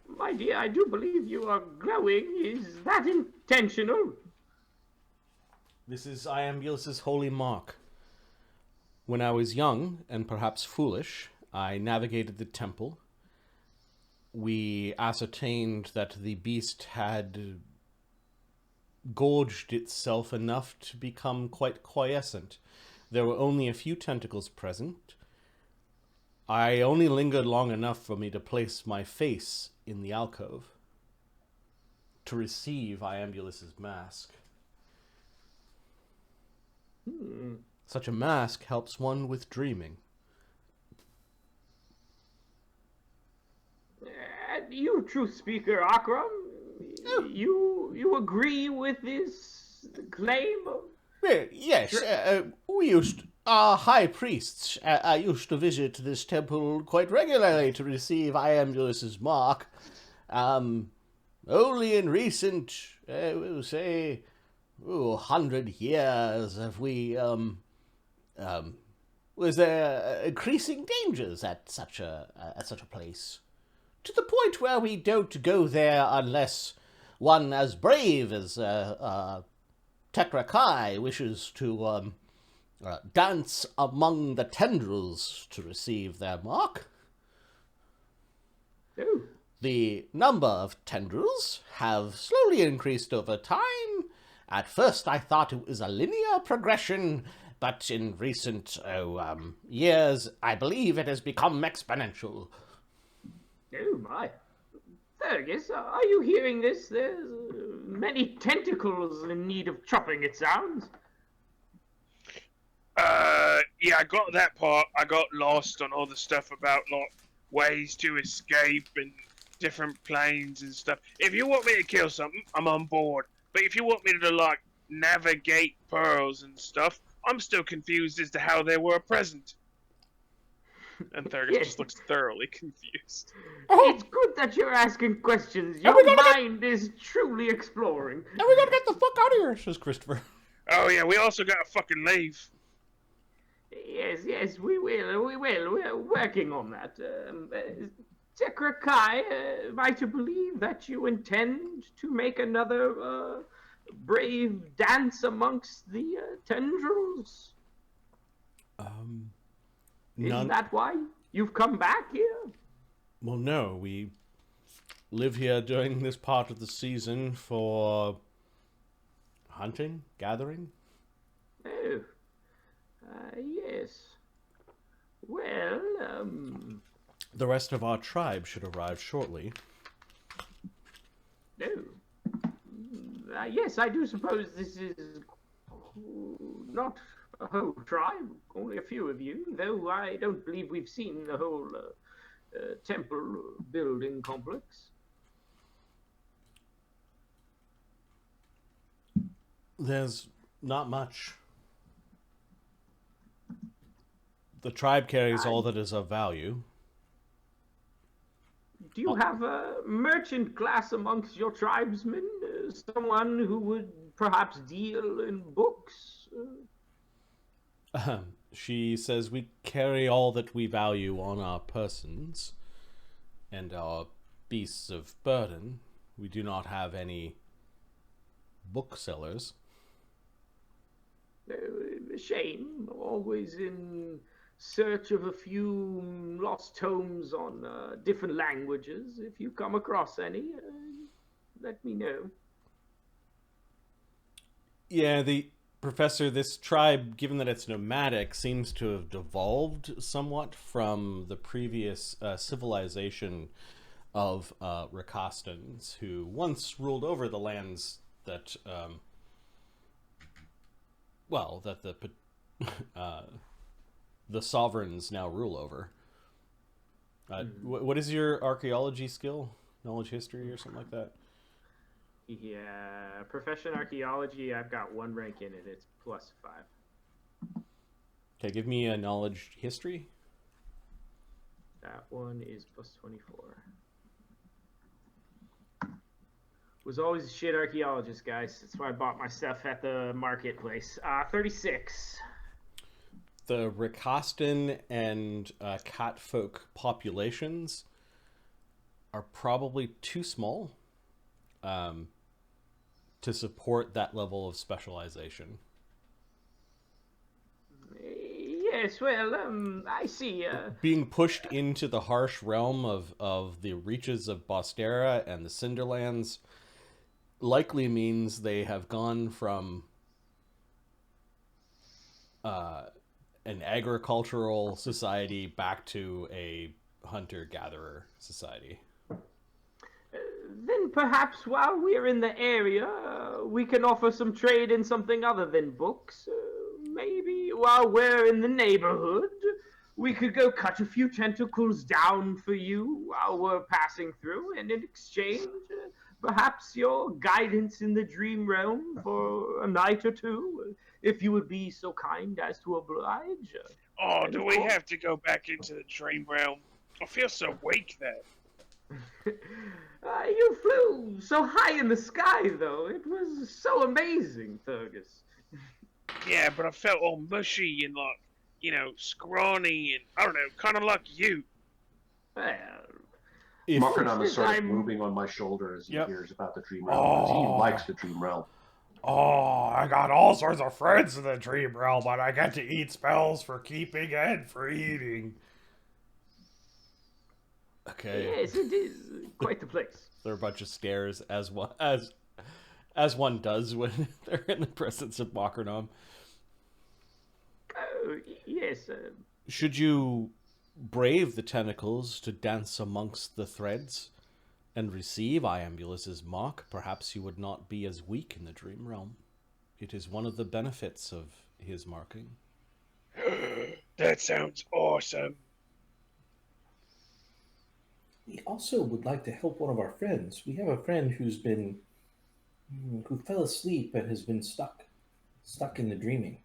My dear, I do believe you are glowing. Is that intentional? This is Iambulus's holy mark. When I was young, and perhaps foolish, I navigated the temple. We ascertained that the beast had gorged itself enough to become quite quiescent. There were only a few tentacles present. I only lingered long enough for me to place my face in the alcove to receive Iambulus's mask. Such a mask helps one with dreaming. You, truth speaker, Akram, you agree with this claim? Yes, we used... Our high priests used to visit this temple quite regularly to receive Iambulus's mark. Only in recent, we'll say, 100 years have we, was there increasing dangers at such a place, to the point where we don't go there unless one as brave as Tekrakai wishes to dance among the tendrils to receive their mark. Oh. The number of tendrils have slowly increased over time. At first I thought it was a linear progression, but in recent years I believe it has become exponential. Oh my. Fergus, are you hearing this? There's many tentacles in need of chopping, it sounds. Yeah, I got that part. I got lost on all the stuff about like ways to escape and different planes and stuff. If you want me to kill something, I'm on board. But if you want me to like navigate pearls and stuff, I'm still confused as to how they were present. And Fergus just looks thoroughly confused. It's good that you're asking questions. Your mind is truly exploring. And we gotta get the fuck out of here, says Christopher. Oh yeah, we also gotta fucking leave. Yes, we will. We're working on that. Tekrakai, am I to believe that you intend to make another brave dance amongst the tendrils? Isn't that why you've come back here? Well, no, we live here during this part of the season for hunting, gathering. Oh, yes. Well, The rest of our tribe should arrive shortly. no. Yes, I do suppose this is not a whole tribe, only a few of you, though I don't believe we've seen the whole temple building complex. There's not much. The tribe carries all that is of value. Do you have a merchant class amongst your tribesmen? Someone who would perhaps deal in books? She says we carry all that we value on our persons and our beasts of burden. We do not have any booksellers. Shame. Always in search of a few lost tomes on different languages. If you come across any, let me know. Yeah, the professor, this tribe, given that it's nomadic, seems to have devolved somewhat from the previous civilization of Rakastans, who once ruled over the lands that, that the sovereigns now rule over. What is your archaeology skill? Knowledge history or something like that? Yeah, profession archaeology, I've got 1 rank in it. It's +5. Okay, give me a knowledge history. That one is +24. Was always a shit archaeologist, guys. That's why I bought my stuff at the marketplace. 36. The Rakastan and Catfolk populations are probably too small to support that level of specialization. Yes, well, I see. Being pushed into the harsh realm of the reaches of Bostera and the Cinderlands likely means they have gone from an agricultural society back to a hunter-gatherer society. Then perhaps while we're in the area, we can offer some trade in something other than books. Maybe while we're in the neighborhood, we could go cut a few tentacles down for you while we're passing through, and in exchange, perhaps your guidance in the dream realm for a night or two, if you would be so kind as to oblige. Oh, do we have to go back into the dream realm? I feel so weak there. You flew so high in the sky, though. It was so amazing, Fergus. Yeah, but I felt all mushy and scrawny and, I don't know, kind of like you. Well, Mokranam is sort of I'm- moving on my shoulder as he Yep. hears about the dream realm. Because he likes the dream realm. Oh, I got all sorts of friends in the dream realm, but I get to eat spells for keeping and for eating. Okay. Yes, it is quite the place. There are a bunch of stares as one does when they're in the presence of Mokranam. Yes. Should you brave the tentacles to dance amongst the threads and receive Iambulus's mark, perhaps you would not be as weak in the dream realm. It is one of the benefits of his marking. That sounds awesome. We also would like to help one of our friends. We have a friend who fell asleep and has been stuck in the dreaming.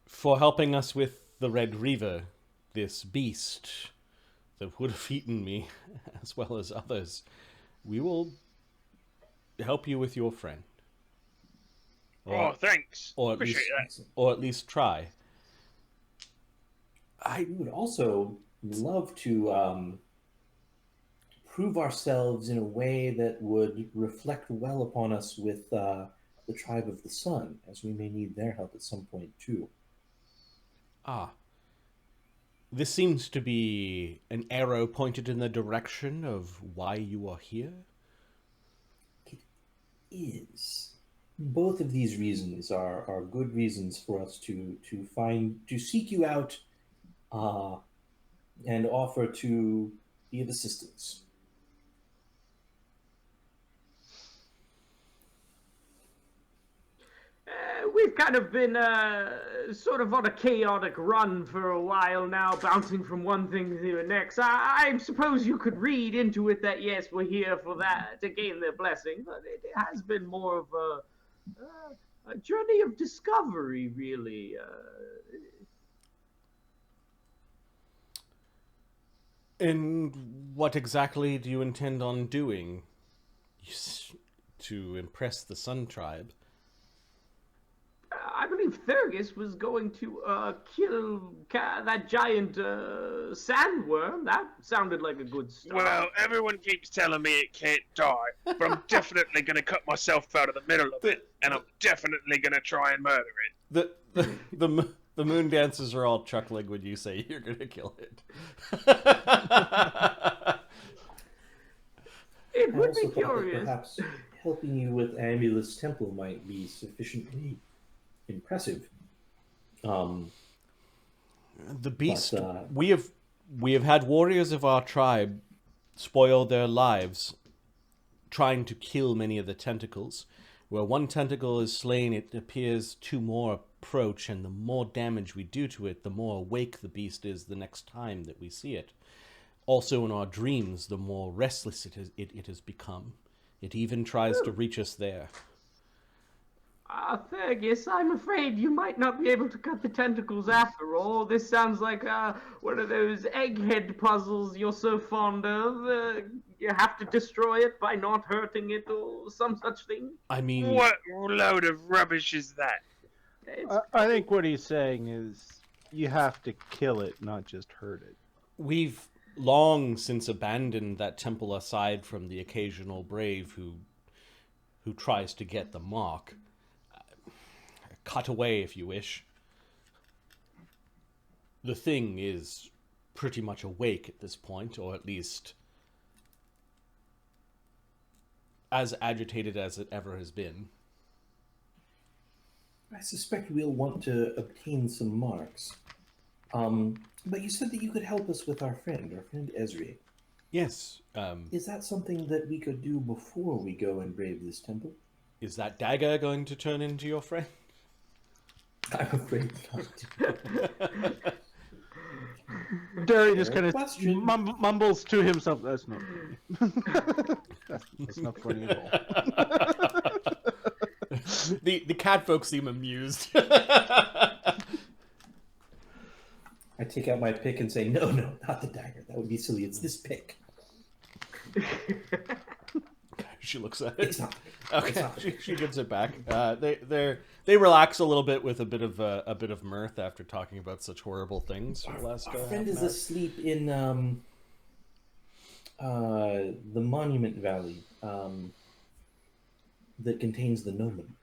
For helping us with the Red Reaver, this beast that would have eaten me, as well as others, we will help you with your friend. Oh, thanks. Or at Appreciate least, that. or at least try. We would also love to prove ourselves in a way that would reflect well upon us with the tribe of the sun, as we may need their help at some point too. Ah. This seems to be an arrow pointed in the direction of why you are here. It is. Both of these reasons are good reasons for us to seek you out and offer to be of assistance. we've kind of been sort of on a chaotic run for a while now, bouncing from one thing to the next. I suppose you could read into it that, yes, we're here for that, to gain their blessing, but it has been more of a journey of discovery, really. And what exactly do you intend on doing to impress the Sun Tribe? I believe Fergus was going to kill that giant sandworm. That sounded like a good start. Well, everyone keeps telling me it can't die, but I'm definitely going to cut myself out of the middle of it, and I'm definitely going to try and murder it. The moon dancers are all chuckling when you say you're going to kill it. It would also be thought that curious. perhaps helping you with Amulus Temple might be sufficiently impressive. The beast. But, we have had warriors of our tribe spoil their lives trying to kill many of the tentacles. Where one tentacle is slain, it appears two more approach, and the more damage we do to it, the more awake the beast is the next time that we see it. Also in our dreams, the more restless it has become. It even tries to reach us there. Fergus, I'm afraid you might not be able to cut the tentacles after all. This sounds like one of those egghead puzzles you're so fond of. You have to destroy it by not hurting it or some such thing. I mean... What load of rubbish is that? I think what he's saying is you have to kill it, not just hurt it. We've long since abandoned that temple aside from the occasional brave who tries to get the mark. Cut away if you wish. The thing is pretty much awake at this point, or at least as agitated as it ever has been. I suspect we'll want to obtain some marks. But you said that you could help us with our friend Ezri. Yes. Is that something that we could do before we go and brave this temple? Is that dagger going to turn into your friend? I'm afraid not. Derry just kind of Question. mumbles to himself. That's not funny. that's not funny at all. The cat folks seem amused. I take out my pick and say, no, not the dagger. That would be silly. It's this pick. She looks at it. It's not. Okay, she gives it back. They relax a little bit with a bit of mirth after talking about such horrible things for the last. Our friend half is an hour. asleep in the Monument Valley that contains the Gnomon.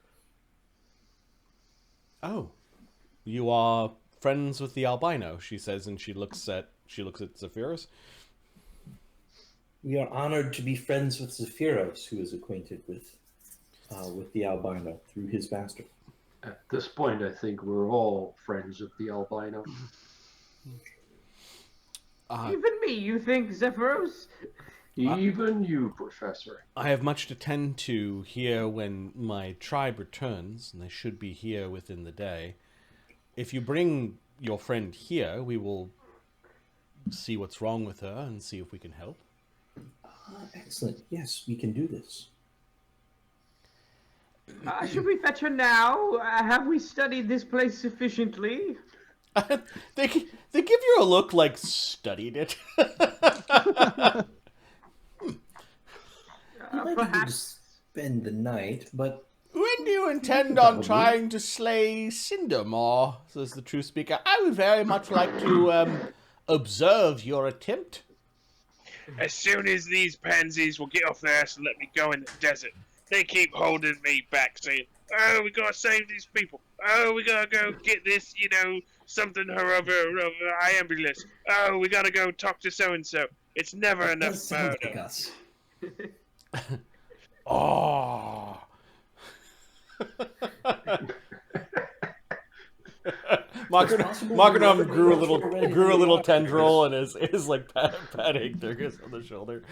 Oh, you are friends with the albino, she says, and she looks at Zephyros. We are honored to be friends with Zephyros, who is acquainted with the albino through his master. At this point, I think we're all friends of the albino. Even me, you think, Zephyros? Even you, Professor. I have much to tend to here when my tribe returns, and they should be here within the day. If you bring your friend here, we will see what's wrong with her and see if we can help. Excellent. Yes, we can do this. Should we fetch her now? Have we studied this place sufficiently? They give you a look like studied it. You might need to spend the night, but When do you intend on trying to slay Cindermore? Says the true speaker. I would very much like to observe your attempt. As soon as these pansies will get off their ass and let me go in the desert, they keep holding me back, saying, "Oh, we gotta save these people. Oh, we gotta go get this, something or other, Iambulus. Oh, we gotta go talk to so and so." It's never that enough does sound murder. like us. Oh. Markinov grew a little tendril and is like patting Durgus on the shoulder.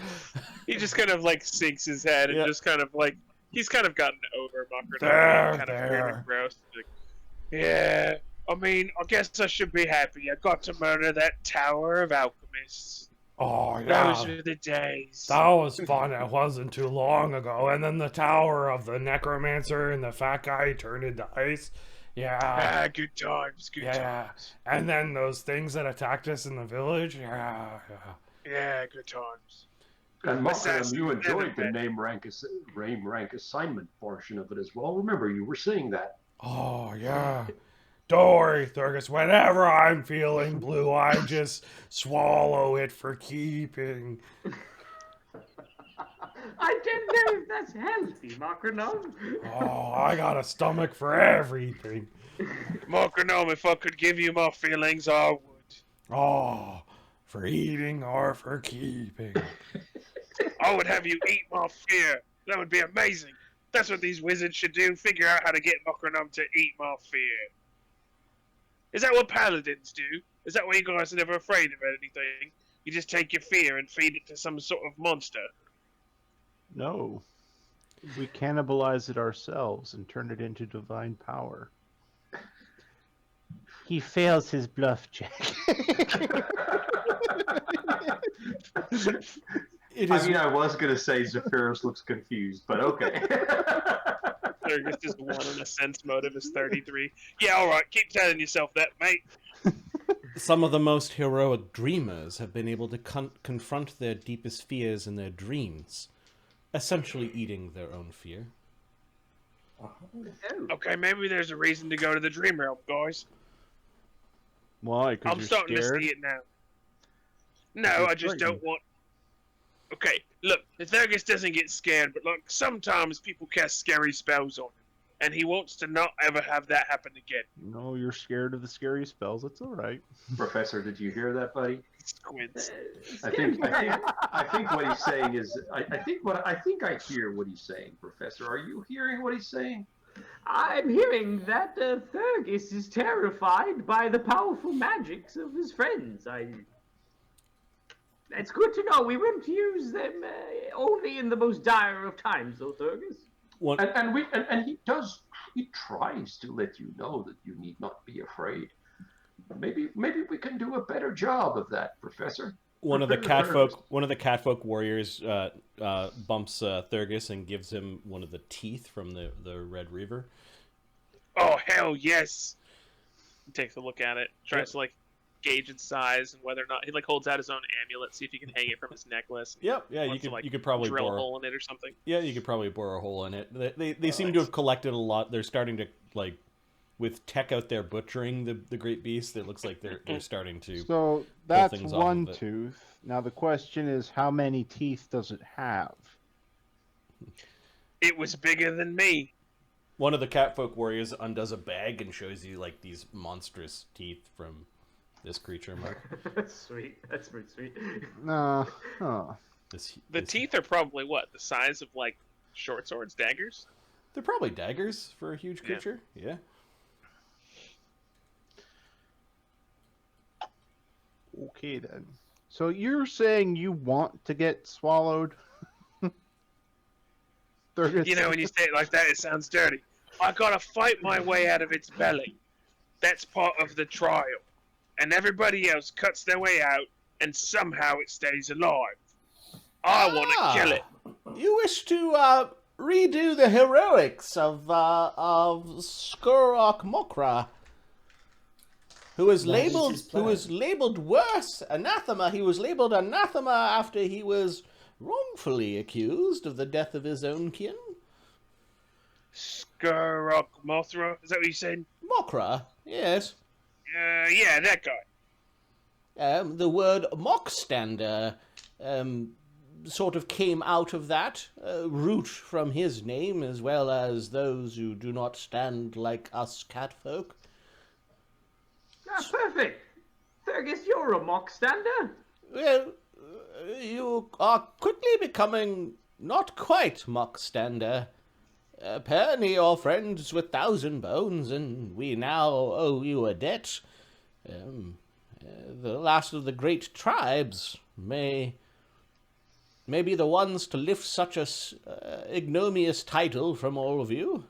He just kind of like sinks his head and Yeah. just kind of like he's kind of gotten over Mockery There, being kind of weird there. and gross. Like, yeah, I mean, I guess I should be happy. I got to murder that Tower of Alchemists. Oh, Those yeah. were the days. That was fun. It wasn't too long ago. And then the tower of the necromancer and the fat guy turned into ice. Yeah. Ah, good times, good Yeah. times. And then those things that attacked us in the village. Yeah. Yeah, good times. And Malcolm, Assassin, you enjoyed the never name rank assignment portion of it as well. Remember, you were saying that. Oh, yeah. Don't worry, Thurgus. Whenever I'm feeling blue, I just swallow it for keeping. I don't know if that's healthy, Macronom. Oh, I got a stomach for everything. Mockery, if I could give you my feelings, I would. Oh, for eating or for keeping. I would have you eat my fear. That would be amazing. That's what these wizards should do. Figure out how to get Mockery to eat my fear. Is that what paladins do? Is that why you guys are never afraid of anything? You just take your fear and feed it to some sort of monster. No. We cannibalize it ourselves and turn it into divine power. He fails his bluff check. It I is. mean, I was going to say Zephyrus looks confused, but okay. Thurgus is 1 and a sense motive is 33. Yeah, alright, keep telling yourself that, mate. Some of the most heroic dreamers have been able to confront their deepest fears in their dreams, essentially eating their own fear. Okay, maybe there's a reason to go to the dream realm, guys. Why? Because I'm you're starting scared? to see it now. No, You're I just frightened. don't want... Okay, look, the Thurgus doesn't get scared, but like, sometimes people cast scary spells on him. And he wants to not ever have that happen again. No, you're scared of the scary spells. It's all right. Professor, did you hear that, buddy? Squids. I think what he's saying is I think I hear what he's saying, Professor. Are you hearing what he's saying? I'm hearing that Thurgus is terrified by the powerful magics of his friends. It's good to know. We won't use them only in the most dire of times, though, Thurgus. And he tries to let you know that you need not be afraid. Maybe we can do a better job of that, Professor. One of the catfolk warriors bumps Thurgus and gives him one of the teeth from the Red Reaver. Oh, hell yes! He takes a look at it, tries to, like, gauge its size and whether or not... He, like, holds out his own amulet, see if he can hang it from his necklace. Yep, yeah, you could probably drill bore a hole in it or something. Yeah, you could probably bore a hole in it. They seem to have collected a lot. They're starting to, like, with tech out there butchering the great beast. It looks like they're starting to. So that's things off one of it. tooth. Now the question is, how many teeth does it have? It was bigger than me. One of the catfolk warriors undoes a bag and shows you like these monstrous teeth from this creature, Mark. That's sweet. That's pretty sweet. The teeth are probably, what, the size of, like, short swords, daggers? They're probably daggers for a huge creature. Yeah. Okay then. So you're saying you want to get swallowed? You know, when you say it like that, it sounds dirty. I gotta fight my way out of its belly. That's part of the trial. And everybody else cuts their way out, and somehow it stays alive. I want to kill it. You wish to redo the heroics of Skurok Mokra, who was labeled worse, anathema. He was labeled anathema after he was wrongfully accused of the death of his own kin. Skurok Mothra? Is that what you said? Mokra, yes. Yeah, that guy. The word mockstander sort of came out of that root from his name, as well as those who do not stand like us catfolk. Ah, perfect. Thurgus, you're a mock stander. Well, you are quickly becoming not quite mockstander. Apparently you're friends with Thousand Bones, and we now owe you a debt. The last of the great tribes may maybe the ones to lift such a ignominious title from all of you.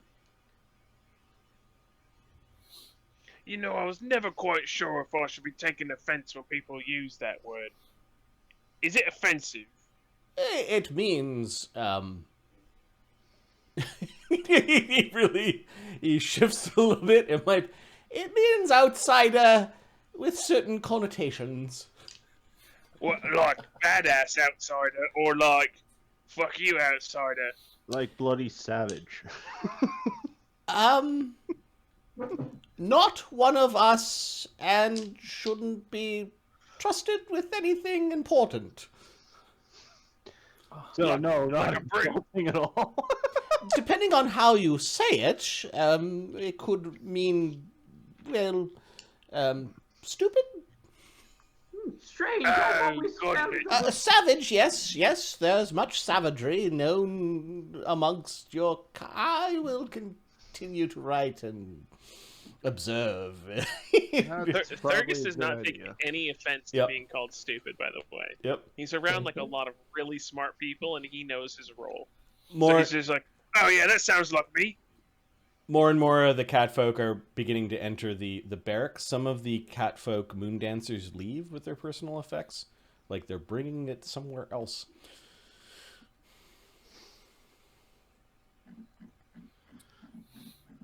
You know, I was never quite sure if I should be taking offense when people use that word. Is it offensive? It means, he shifts a little bit. It means outsider with certain connotations. What, like badass outsider, or like fuck you outsider? Like bloody savage. Not one of us, and shouldn't be trusted with anything important. So no, not like a brick. insulting at all. Depending on how you say it, it could mean, well, stupid? Strange. I've always felt Savage, yes, there's much savagery known amongst your... I will continue to write and observe. Thurgus is not taking any offense to being called stupid, by the way. Yep. He's around like a lot of really smart people, and he knows his role. More, so he's just like, oh yeah, that sounds like me. More and more of the catfolk are beginning to enter the barracks. Some of the catfolk moon dancers leave with their personal effects. Like they're bringing it somewhere else.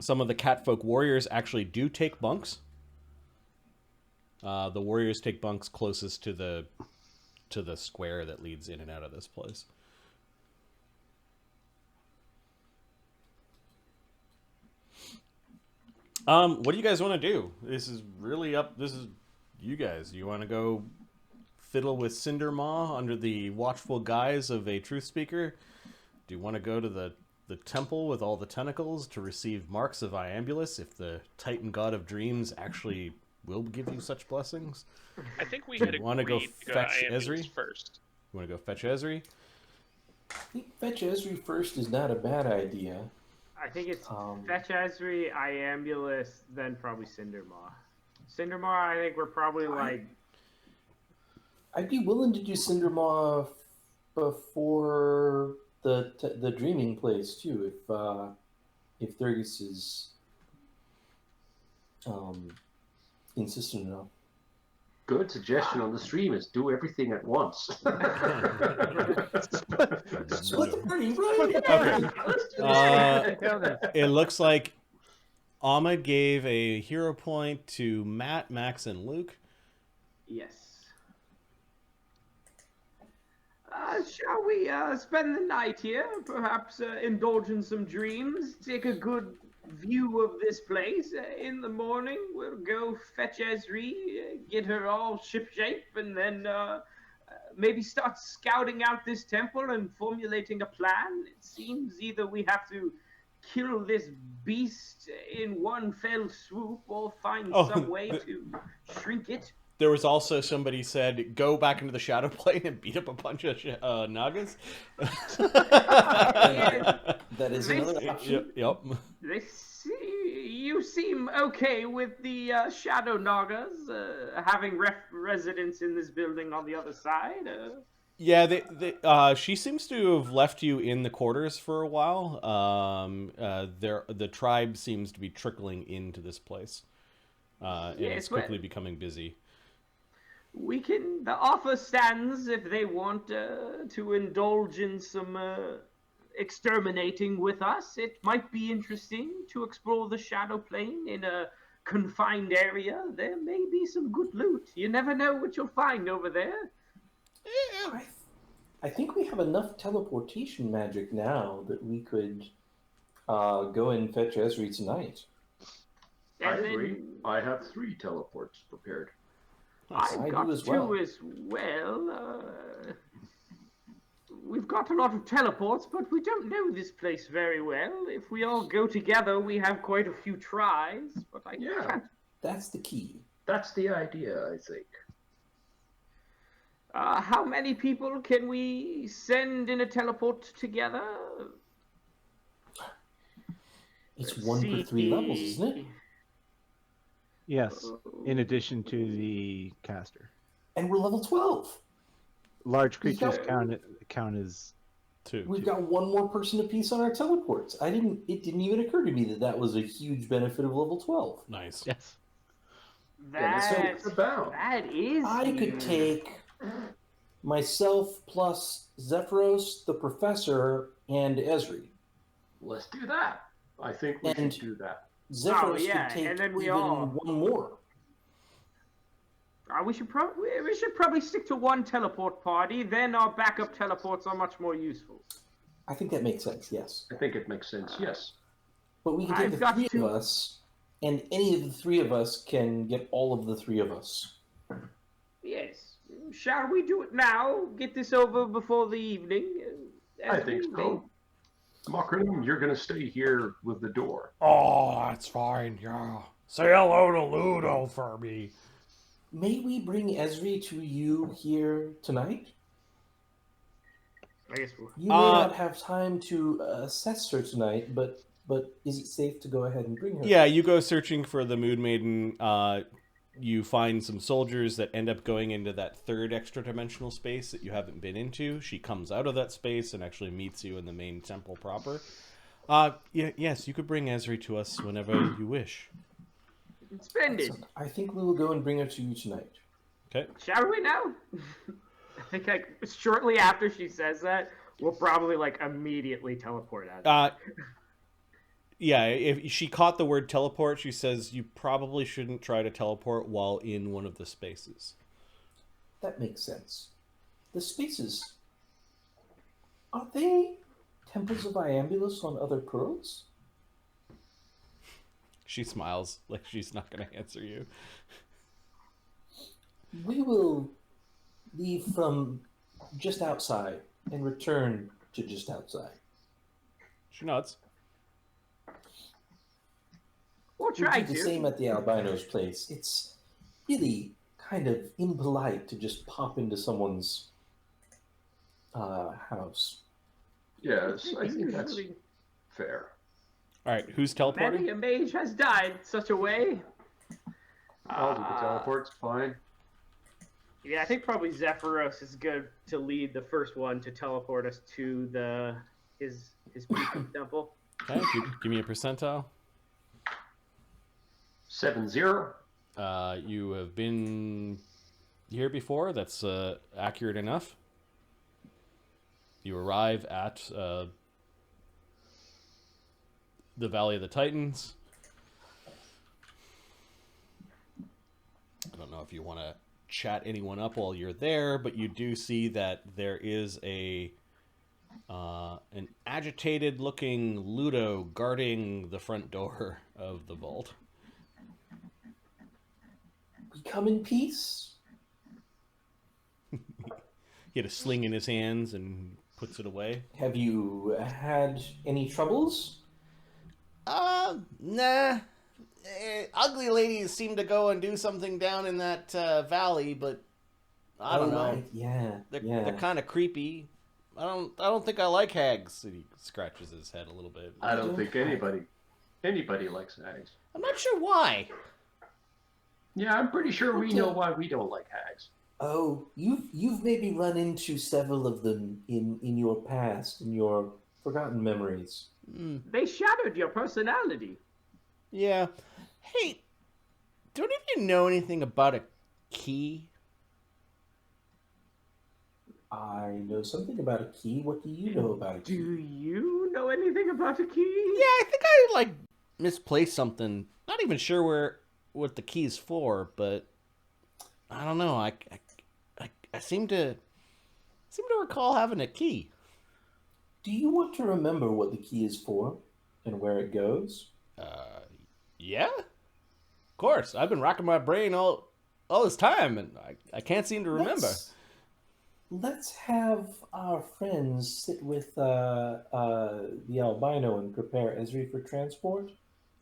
Some of the catfolk warriors actually do take bunks. The warriors take bunks closest to the square that leads in and out of this place. What do you guys want to do? This is really up. This is you guys. Do you want to go fiddle with Cindermaw under the watchful guise of a truth speaker? Do you want to go to the temple with all the tentacles to receive marks of Iambulus if the Titan God of Dreams actually will give you such blessings? I think we had want to go fetch Iambulus Esri first. You want to go fetch Esri? I think fetch Esri first is not a bad idea. I think it's Fetch Esri, Iambulus, then probably Cindermaw. Cindermaw, I think we're probably like... I'd be willing to do Cindermaw before the dreaming place too, if Thurgus is insistent enough. Good suggestion on the stream is do everything at once. Split the party, right? Okay. It looks like Ahmed gave a hero point to Matt, Max, and Luke. Yes. Shall we spend the night here? Perhaps indulge in some dreams, take a good view of this place. In the morning, we'll go fetch Esri, get her all shipshape, and then maybe start scouting out this temple and formulating a plan. It seems either we have to kill this beast in one fell swoop or find some way to shrink it. There was also somebody said, go back into the shadow plane and beat up a bunch of Nagas. That is another option. Yep. You seem okay with the Shadow Nagas having residence in this building on the other side? Yeah, she seems to have left you in the quarters for a while. The tribe seems to be trickling into this place. And it's quickly becoming busy. The offer stands if they want to indulge in some exterminating with us. It might be interesting to explore the Shadow Plane in a confined area. There may be some good loot. You never know what you'll find over there. I think we have enough teleportation magic now that we could go and fetch Esri tonight. I agree. I have 3 teleports prepared. I've got 2 as well. We've got a lot of teleports, but we don't know this place very well. If we all go together, we have quite a few tries. But I can't. That's the key. That's the idea, I think. How many people can we send in a teleport together? It's 1 per 3 levels, isn't it? Yes, in addition to the caster. And we're level 12. Large creatures count as 2. We've got one more person apiece on our teleports. It didn't even occur to me that was a huge benefit of level 12. Nice. yes. That's about. that is. I could huge. take myself plus Zephyros, the professor, and Esri. Let's do that. I think we And- should do that. Zephyros yeah, could take and then we even all- one more. We should probably stick to one teleport party. Then our backup teleports are much more useful. I think that makes sense, yes. I think it makes sense. Yes. But we can take I've the got 3 to- of us, and any of the 3 of us can get all of the 3 of us. Yes. Shall we do it now? Get this over before the evening. I think so. Makranum, you're going to stay here with the door. Oh, that's fine. Yeah. Say hello to Ludo for me. May we bring Esri to you here tonight? I guess we'll. You may not have time to assess her tonight, but is it safe to go ahead and bring her? Yeah, you go searching for the Moon Maiden. You find some soldiers that end up going into that third extra-dimensional space that you haven't been into. She comes out of that space and actually meets you in the main temple proper. Yes, you could bring Esri to us whenever you wish. Splendid. Excellent. I think we will go and bring her to you tonight. Okay. Shall we now? I think shortly after she says that, we'll probably immediately teleport out. Yeah, if she caught the word teleport, she says you probably shouldn't try to teleport while in one of the spaces. That makes sense. The spaces, are they temples of Iambulus on other pearls? She smiles like she's not going to answer you. We will leave from just outside and return to just outside. She nods. We'll We try do the to. same at the albino's place. It's really kind of impolite to just pop into someone's house. Yes, I think that's Usually, fair. All right, who's teleporting? many a mage has died such a way. I'll do the teleports. Fine. Yeah, I think probably Zephyros is good to lead the first one to teleport us to his priesthood temple. Okay, give me a percentile. 7-0. You have been here before. That's accurate enough. You arrive at the Valley of the Titans. I don't know if you want to chat anyone up while you're there, but you do see that there is an agitated-looking Ludo guarding the front door of the vault. We come in peace. He had a sling in his hands and puts it away. Have you had any troubles? Nah. Ugly ladies seem to go and do something down in that valley, but I don't know. Right. Yeah. They're kind of creepy. I don't think I like hags. He scratches his head a little bit. I don't think anybody likes hags. I'm not sure why. Yeah, I'm pretty sure we know why we don't like hags. Oh, you've maybe run into several of them in your past, in your forgotten memories. They shattered your personality. Yeah. Hey, do any of you know anything about a key? I know something about a key. What do you know about a key? Do you know anything about a key? Yeah, I think I misplaced something. Not even sure what the key's for, but I don't know. I seem to recall having a key. Do you want to remember what the key is for and where it goes? Yeah. Of course. I've been racking my brain all this time, and I can't seem to remember. Let's have our friends sit with the albino and prepare Esri for transport.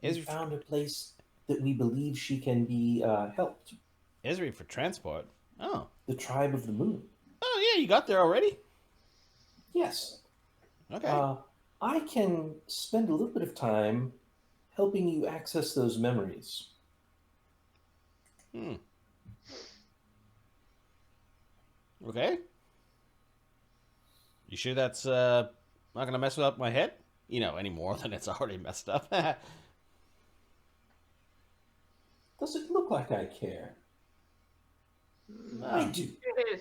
We found a place that we believe she can be helped. Esri for transport? Oh. The Tribe of the Moon. Oh, yeah, you got there already? Yes. Okay. I can spend a little bit of time helping you access those memories. Okay. You sure that's not gonna mess up my head? You know, any more than it's already messed up. Does it look like I care? I do. Yes.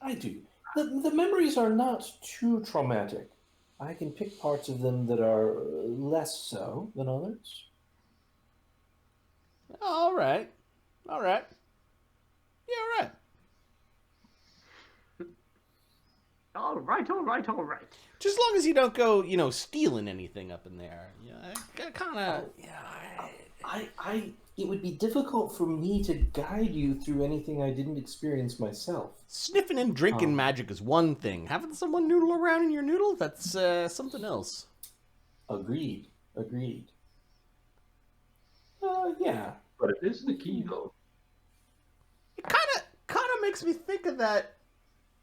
I do. The memories are not too traumatic. I can pick parts of them that are less so than others. All right. All right. Yeah, all right. All right, all right, all right. Just as long as you don't go, you know, stealing anything up in there. Yeah, kind of. Yeah. It would be difficult for me to guide you through anything I didn't experience myself. Sniffing and drinking magic is one thing. Having someone noodle around in your noodle, that's something else. Agreed. Yeah. But it is the key, though. It kind of makes me think of that,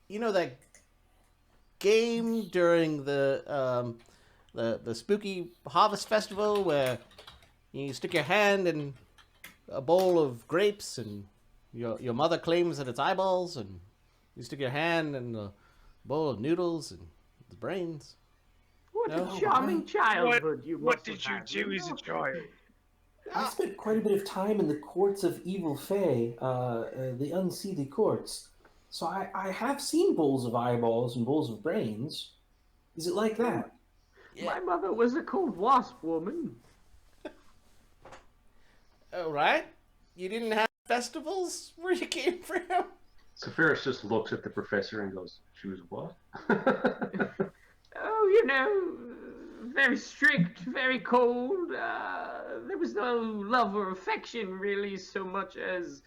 you know, that game during the spooky harvest festival where you stick your hand in a bowl of grapes and your mother claims that it's eyeballs, and you stick your hand in a bowl of noodles and the brains. What No. a charming childhood you What must did have you had, do as a know? child? I spent quite a bit of time in the courts of evil fae, the unseelie courts. So I have seen bowls of eyeballs and bowls of brains. Is it like that? My mother was a cold wasp woman. All right. You didn't have festivals where you came from? Sephiroth just looks at the professor and goes, "She was what?" Oh, you know, very strict, very cold. There was no love or affection, really, so much as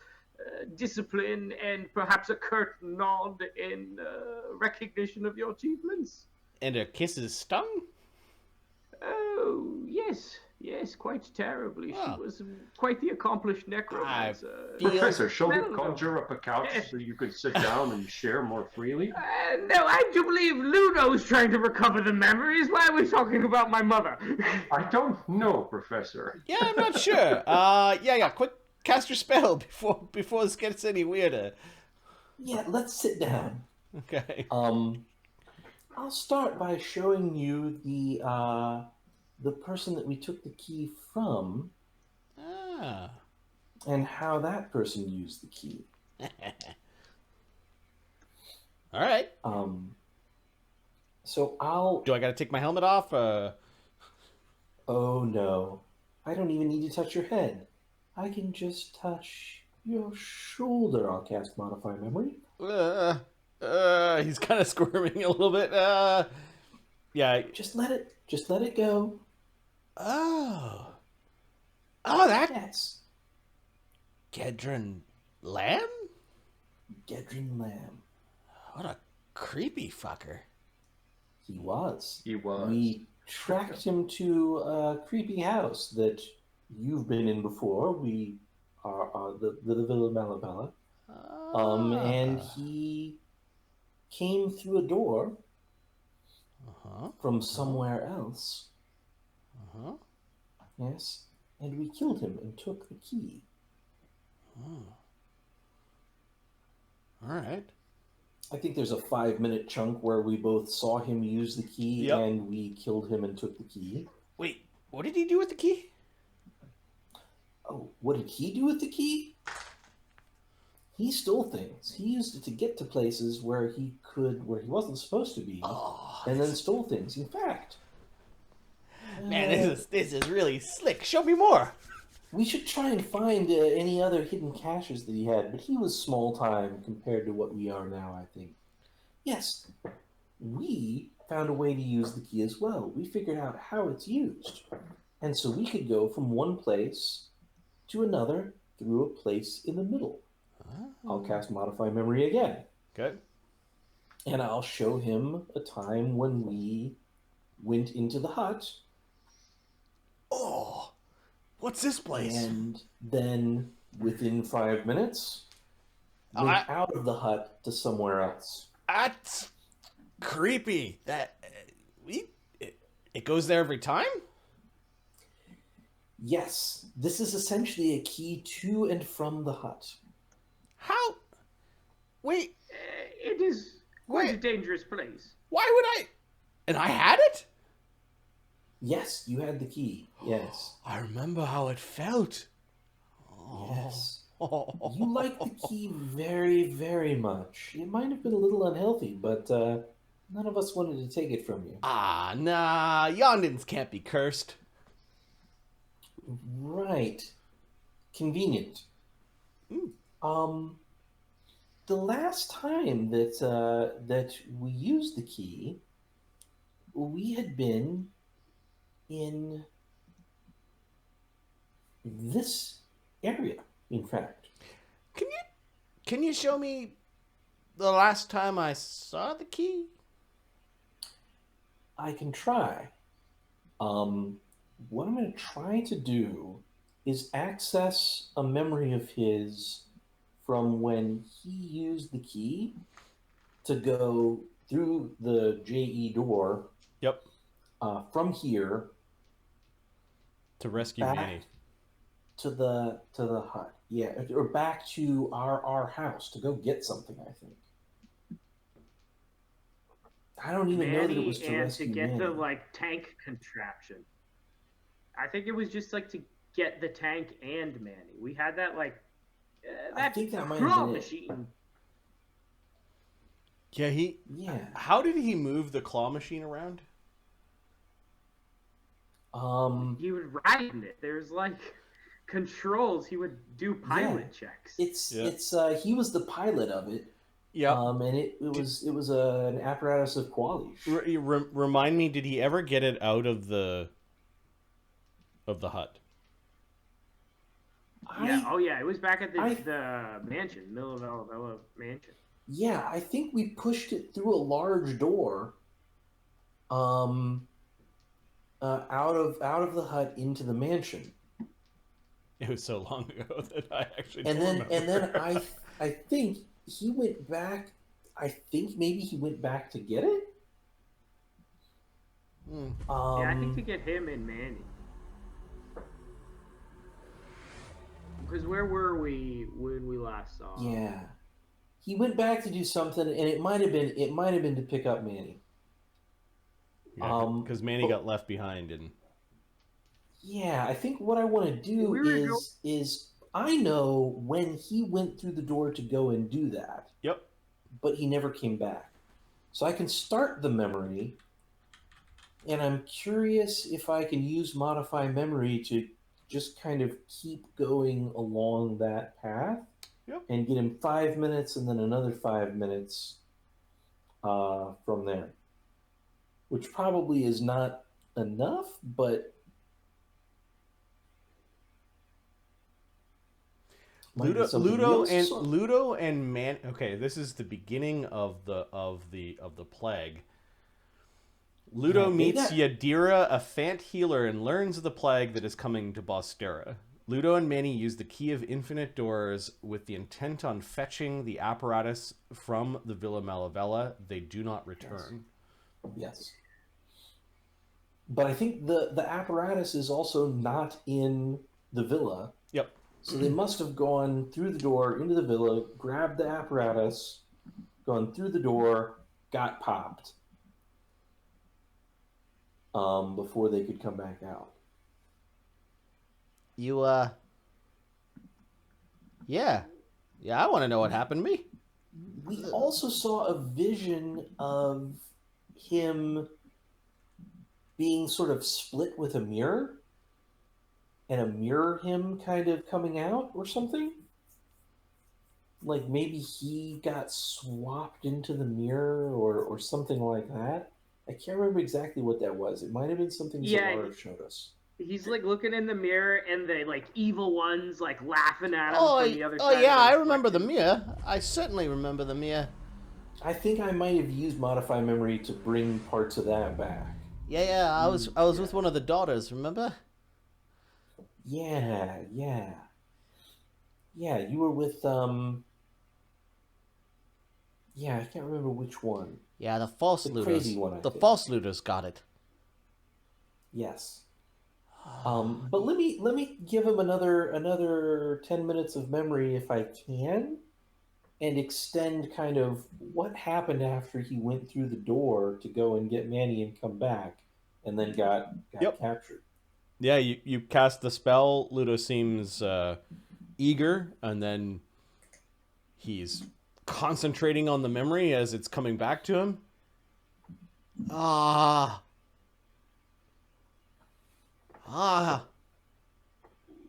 discipline and perhaps a curt nod in recognition of your achievements. And her kisses stung? Oh, yes, quite terribly. Wow. She was quite the accomplished necromancer. Professor, shall we Well, conjure up a couch so you could sit down and share more freely? No, I do believe Ludo's trying to recover the memories. Why are we talking about my mother? I don't know, Professor. Yeah, I'm not sure. Yeah. Quick, cast your spell before this gets any weirder. Yeah, let's sit down. Okay. I'll start by showing you the person that we took the key from Ah. and how that person used the key. All right. So I'll... Do I got to take my helmet off? Oh no, I don't even need to touch your head. I can just touch your shoulder. I'll cast Modify Memory. He's kind of squirming a little bit. Yeah. Just let it go. Oh, that Yes. Gedron Lamb? Gedrin Lamb. What a creepy fucker. He was. He was. We tracked him to a creepy house that you've been in before. We are the Villa Malabella. And he came through a door from somewhere else. Yes. And we killed him and took the key. All right. I think there's a 5-minute chunk where we both saw him use the key Yep. and we killed him and took the key. Wait, what did he do with the key? Oh, what did he do with the key? He stole things. He used it to get to places where he wasn't supposed to be, and then stole things. In fact, Man, this is really slick. Show me more. we should try and find any other hidden caches that he had, but he was small time compared to what we are now, I think. Yes, we found a way to use the key as well. We figured out how it's used. And so we could go from one place to another through a place in the middle. I'll cast Modify Memory again. Good. And I'll show him a time when we went into the hut. Oh, what's this place? And then within 5 minutes, went out of the hut to somewhere else. That's creepy. It goes there every time? Yes, this is essentially a key to and from the hut. How? Wait. It is Quite a Wait. dangerous place. Why would I? And I had it? Yes, you had the key. Yes. I remember how it felt. Yes. You liked the key very, very much. It might have been a little unhealthy, but none of us wanted to take it from you. Ah, nah. Yondins can't be cursed. Right. Convenient. The last time that we used the key, we had been in this area, in fact. Can you show me the last time I saw the key? I can try. What I'm going to try to do is access a memory of his from when he used the key to go through the JE door. Yep. From here To rescue back Manny. to the hut. Yeah, or back to our house to go get something, I think. I don't even know that it was to and rescue to get Manny. the like tank contraption. I think it was just like to get the tank and Manny. We had that like I think that might have claw been it. machine. Yeah, Yeah. How did he move the claw machine around? He would ride in it. There's like controls. He would do pilot checks. It's Yeah. he was the pilot of it. Yep. And it was an apparatus of qualities. Remind me, did he ever get it out of the hut? Yeah. It was back at the mansion, Villa mansion. Yeah, I think we pushed it through a large door, out of the hut into the mansion. It was so long ago that I actually And don't then remember. I think he went back. I think maybe he went back to get it. Hmm. Yeah, I think to get him and Manny. Because where were we when we last saw him? Yeah, he went back to do something, and it might have been to pick up Manny. Because Manny got left behind, and Yeah, I think what I want to do is I know when he went through the door to go and do that. Yep. But he never came back. So I can start the memory, and I'm curious if I can use modify memory to just kind of keep going along that path. Yep. And get him 5 minutes and then another 5 minutes from there. Which probably is not enough, but Ludo and Man. Okay, this is the beginning of the plague. Ludo meets Yadira, a Fant healer, and learns of the plague that is coming to Bostera. Ludo and Manny use the key of infinite doors with the intent on fetching the apparatus from the Villa Malavella. They do not return. Yes. But I think the apparatus is also not in the villa. Yep. So they must have gone through the door into the villa, grabbed the apparatus, gone through the door, got popped before they could come back out. Yeah, I want to know what happened to me. We also saw a vision of him being sort of split with a mirror, and a mirror him kind of coming out or something. Like maybe he got swapped into the mirror or something like that. I can't remember exactly what that was. It might have been something Zalara showed us. He's like looking in the mirror, and the like evil ones like laughing at him from the other side. Oh yeah, I remember the mirror. I certainly remember the mirror. I think I might have used modify memory to bring parts of that back. Yeah. I was with one of the daughters. Remember? Yeah. You were with Yeah, I can't remember which one. Yeah, the false The looters. crazy one, I The think. false looters got it. Yes. But let me give him another 10 minutes of memory if I can. and extend kind of what happened after he went through the door to go and get Manny and come back, and then got Yep. captured. Yeah, you cast the spell. Ludo seems eager, and then he's concentrating on the memory as it's coming back to him. Ah.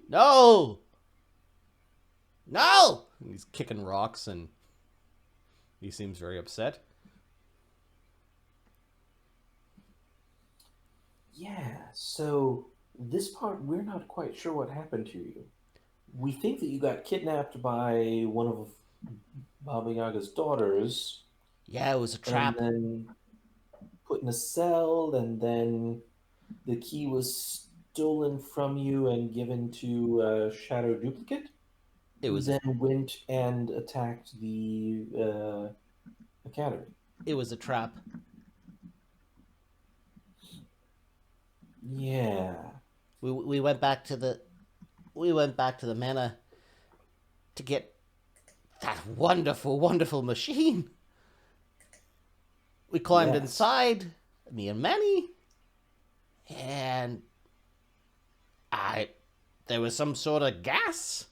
No! No! And he's kicking rocks, and he seems very upset. Yeah, so this part, we're not quite sure what happened to you. We think that you got kidnapped by one of Baba Yaga's daughters. Yeah, it was a trap. And then put in a cell, and then the key was stolen from you and given to a Shadow Duplicate. It was then went and attacked the academy. It was a trap. Yeah. We went back to the manor to get that wonderful machine. We climbed inside, me and Manny, and there was some sort of gas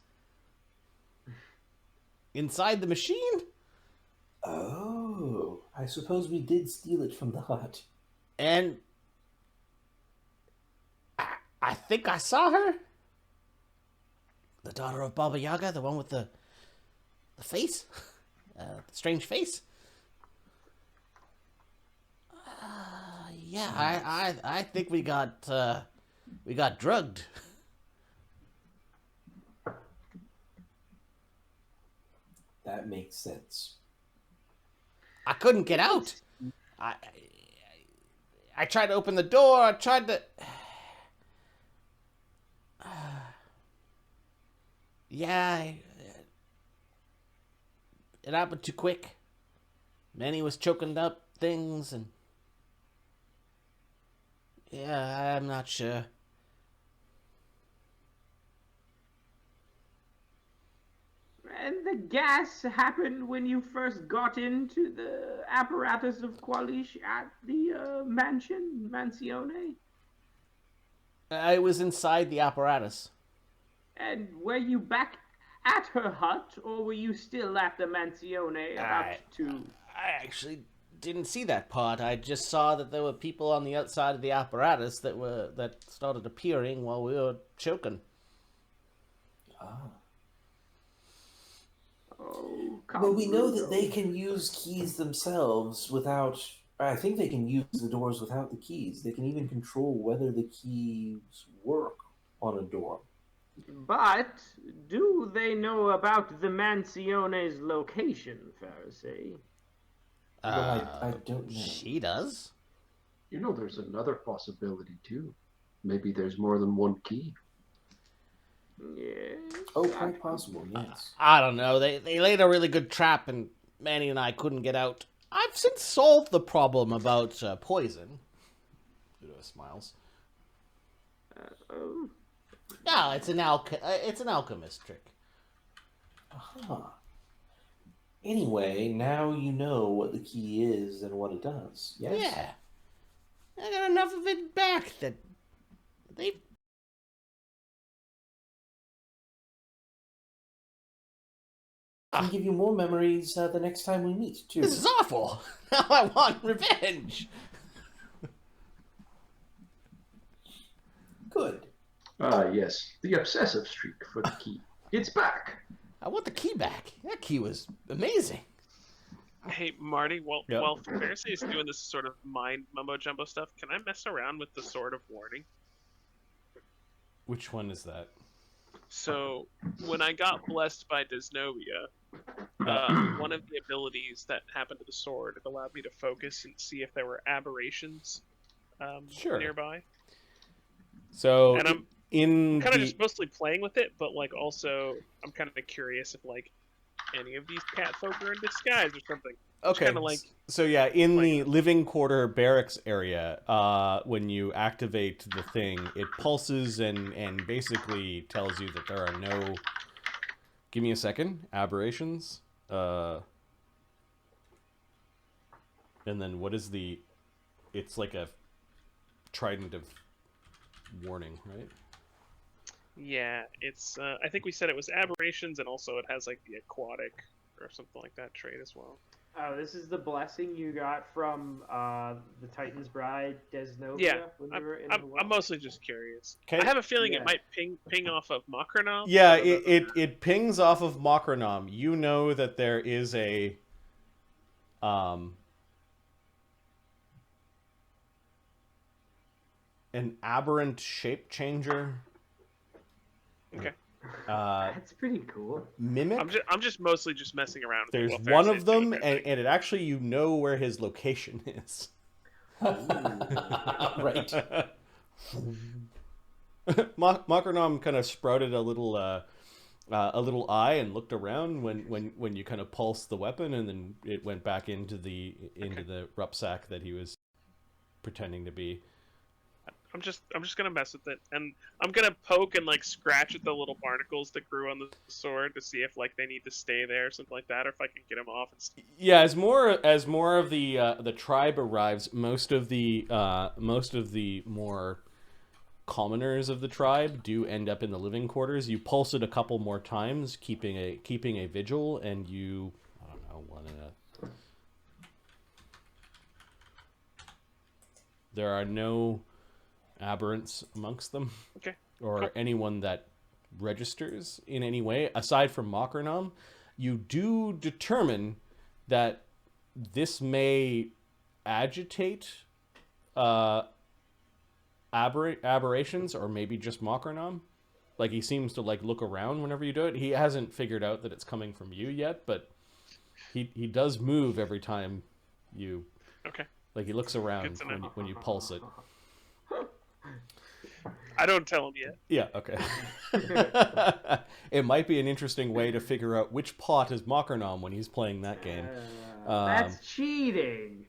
inside the machine. Oh, I suppose we did steal it from the hut. And I think I saw her. The daughter of Baba Yaga, the one with the face, the strange face. Yeah, I think we got drugged. That makes sense. I couldn't get out. I tried to open the door. I tried to. It happened too quick. Manny was choking up things, and I'm not sure. And the gas happened when you first got into the apparatus of Qualish at the Mansione? I was inside the apparatus. And were you back at her hut, or were you still at the Mansione about to... I actually didn't see that part. I just saw that there were people on the outside of the apparatus that started appearing while we were choking. Oh, well, we know that they can use keys themselves without... I think they can use the doors without the keys. They can even control whether the keys work on a door. But do they know about the Mansione's location, Pharisee? Well, I don't know. She does. You know, there's another possibility, too. Maybe there's more than one key. Yes. Oh, quite possible, yes. I don't know. They laid a really good trap, and Manny and I couldn't get out. I've since solved the problem about poison. Ludo smiles. Oh. No, it's an alchemist trick. Anyway, now you know what the key is and what it does. Yes? Yeah. I got enough of it back that they... I can give you more memories the next time we meet, too. This is awful. Now I want revenge. Good. Yes. The obsessive streak for the key. It's back. I want the key back. That key was amazing. Hey, Marty, while Pharisee is doing this sort of mind mumbo-jumbo stuff, can I mess around with the Sword of Warning? Which one is that? So, when I got blessed by Dysnovia, one of the abilities that happened to the sword, it allowed me to focus and see if there were aberrations nearby. So, and I'm kind of just mostly playing with it, but like also I'm kind of curious if like any of these cat folk are in disguise or something. Okay. Like, so yeah, in the living quarter barracks area, when you activate the thing, it pulses and basically tells you that there are no. Give me a second. Aberrations. And then what is the? It's like a trident of warning, right? Yeah, it's. I think we said it was aberrations, and also it has like the aquatic or something like that trait as well. Oh, this is the blessing you got from the Titan's Bride, Desnovia, Yeah, when you were in I'm Hawaii? mostly just curious. Okay. I have a feeling Yeah. it might ping off of Macronom. Yeah, it pings off of Macronom. You know that there is a an aberrant shape changer. Okay. That's pretty cool. Mimic. I'm just mostly just messing around. There's with one of them, and it actually you know where his location is. Right. Macronom kind of sprouted a little eye and looked around when you kind of pulsed the weapon, and then it went back into the rucksack that he was pretending to be. I'm just gonna mess with it, and I'm gonna poke and like scratch at the little barnacles that grew on the sword to see if like they need to stay there or something like that, or if I can get them off. Yeah, as more of the tribe arrives, most of the more commoners of the tribe do end up in the living quarters. You pulse it a couple more times, keeping a vigil, and you I don't know there are no aberrants amongst them. Okay. Or Cool. anyone that registers in any way aside from Macronom. You do determine that this may agitate aberrations, or maybe just Macronom. Like, he seems to like look around whenever you do it. He hasn't figured out that it's coming from you yet, but he does move every time you. Okay. Like, he looks around when you pulse it. I don't tell him yet. Yeah, okay. It might be an interesting way to figure out which pot is Macronom when he's playing that game. That's cheating.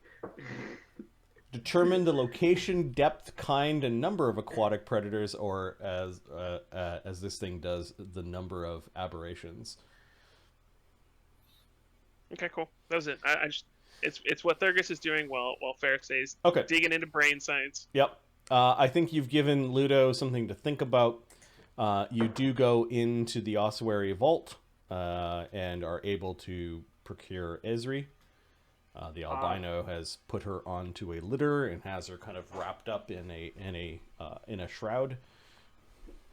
Determine the location, depth, kind, and number of aquatic predators, or as this thing does, the number of aberrations. Okay, cool. That was it. I just it's what Thurgus is doing while Fairstays Okay. digging into brain science. Yep. I think you've given Ludo something to think about. You do go into the ossuary vault and are able to procure Esri. The albino has put her onto a litter and has her kind of wrapped up in a shroud.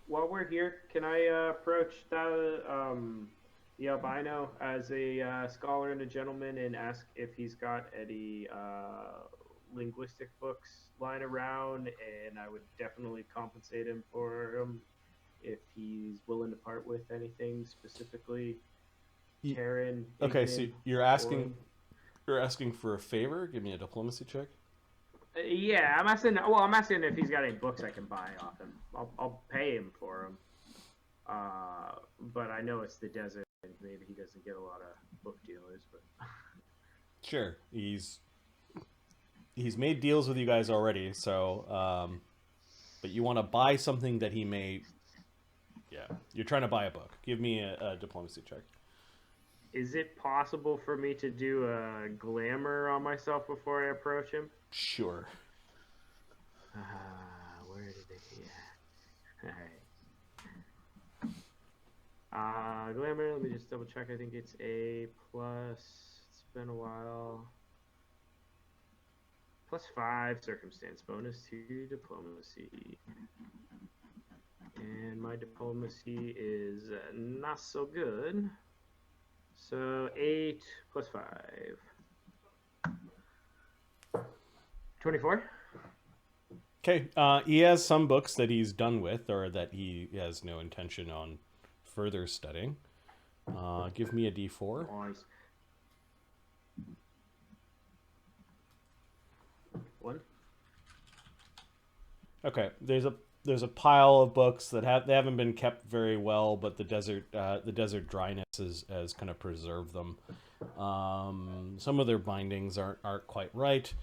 While we're here, can I approach the albino as a scholar and a gentleman and ask if he's got any linguistic books lying around, and I would definitely compensate him for them if he's willing to part with anything, specifically Karen. Okay, so you're asking Orin. for a favor? Give me a diplomacy check. Yeah, I'm asking. Well, I'm asking if he's got any books I can buy off him. I'll pay him for them. But I know it's the desert, and maybe he doesn't get a lot of book dealers. But Sure, he's made deals with you guys already, so but you want to buy something that he may. Yeah, you're trying to buy a book. Give me a diplomacy check. is it possible for me to do a glamour on myself before I approach him? Sure. Where did it? Yeah. All right. Glamour. Let me just double check. I think it's A plus. It's been a while. +5 circumstance bonus to diplomacy. And my diplomacy is not so good. So 8 plus 5. 24. Okay. He has some books that he's done with, or that he has no intention on further studying. Give me a D4. Nice. 1. Okay. There's a pile of books that haven't been kept very well, but the desert dryness has kind of preserved them. Some of their bindings aren't quite right.